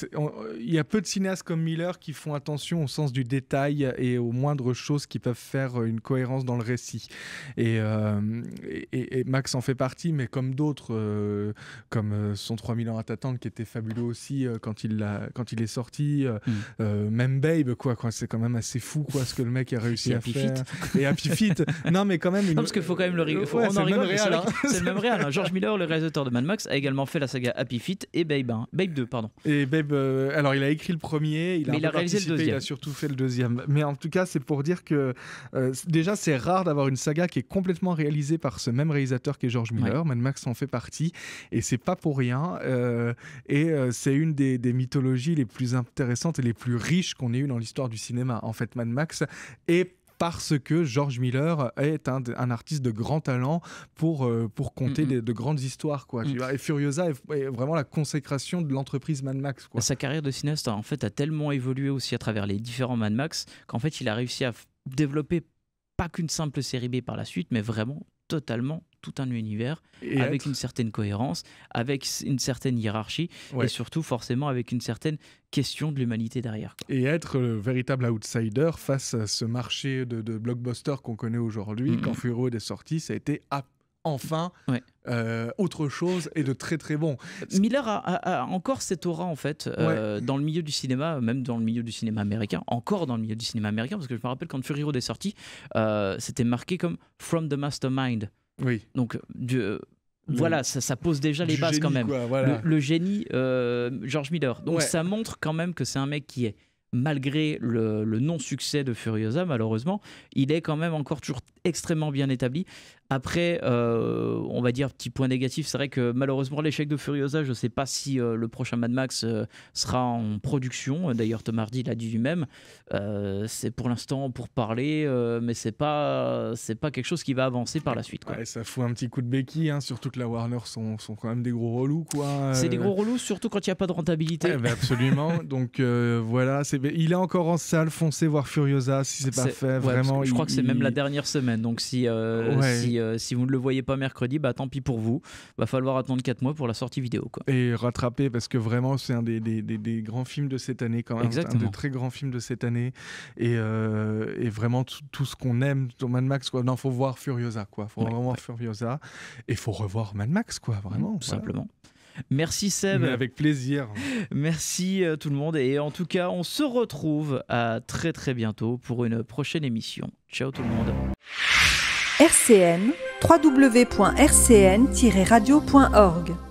y a peu de cinéastes comme Miller qui font attention au sens du détail et aux moindres choses qui peuvent faire une cohérence dans le récit. Et Max en fait partie, mais comme d'autres, comme son 3000 ans à t'attendre, qui était fabuleux aussi quand il est sorti. Même Babe, quoi, c'est quand même assez fou, quoi, ce que le mec a réussi à faire. Et Happy Feet. Non, mais quand même... Non, parce qu'il faut quand même le rigoler. On en rigole, c'est le même réal. George Miller, le réalisateur de Mad Max, a également fait la saga Happy Feet et Babe 2, pardon. Et Babe, alors il a écrit le premier, il a réalisé le deuxième. Il a surtout fait le deuxième. Mais en tout cas, c'est pour dire que déjà, c'est rare d'avoir une saga qui est complètement réalisée par ce même réalisateur qu'est George Miller. Mad Max en fait partie, et c'est pas pour rien. C'est une des mythologies les plus intéressantes et les plus riches qu'on ait eues dans l'histoire du cinéma. En fait, Mad Max est parce que George Miller est un artiste de grand talent pour conter de grandes histoires, quoi. Et Furiosa est vraiment la consécration de l'entreprise Mad Max, quoi. Sa carrière de cinéaste en fait, a tellement évolué aussi à travers les différents Mad Max qu'en fait, il a réussi à développer pas qu'une simple série B par la suite, mais vraiment totalement tout un univers, avec une certaine cohérence, avec une certaine hiérarchie, et surtout forcément avec une certaine question de l'humanité derrière, quoi. Et être le véritable outsider face à ce marché de blockbuster qu'on connaît aujourd'hui. Quand Fury Road est sorti, ça a été enfin autre chose et de très très bon. Miller a encore cette aura en fait dans le milieu du cinéma, même dans le milieu du cinéma américain, encore dans le milieu du cinéma américain, parce que je me rappelle quand Fury Road est sorti, c'était marqué comme From the Mastermind. Oui. Donc voilà, ça pose déjà les bases quand même. Quoi, voilà. Le génie George Miller. Donc ça montre quand même que c'est un mec qui est, malgré le non-succès de Furiosa, malheureusement, il est quand même encore toujours extrêmement bien établi. Après, on va dire petit point négatif, c'est vrai que malheureusement l'échec de Furiosa, je ne sais pas si le prochain Mad Max sera en production. D'ailleurs, Tom Hardy l'a dit lui-même. C'est pour l'instant pour parler, mais c'est pas quelque chose qui va avancer par la suite, quoi. Ouais, ça fout un petit coup de béquille, hein, surtout que la Warner sont quand même des gros relous, quoi. C'est des gros relous, surtout quand il n'y a pas de rentabilité. Ouais, absolument. Donc voilà, il est encore en salle. Foncez voir Furiosa si c'est pas fait. Vraiment, je crois que c'est même la dernière semaine. Donc si vous ne le voyez pas mercredi, bah tant pis pour vous. Va falloir attendre 4 mois pour la sortie vidéo, quoi. Et rattraper, parce que vraiment c'est un des grands films de cette année quand même. Exactement. Un des très grands films de cette année. Et vraiment tout ce qu'on aime dans Mad Max, quoi. Non, faut voir Furiosa, quoi. Faut vraiment voir Furiosa. Et faut revoir Mad Max, quoi. Vraiment. Tout simplement. Merci Seb. Mais avec plaisir. Merci tout le monde. Et en tout cas, on se retrouve à très très bientôt pour une prochaine émission. Ciao tout le monde. RCN, www.rcn-radio.org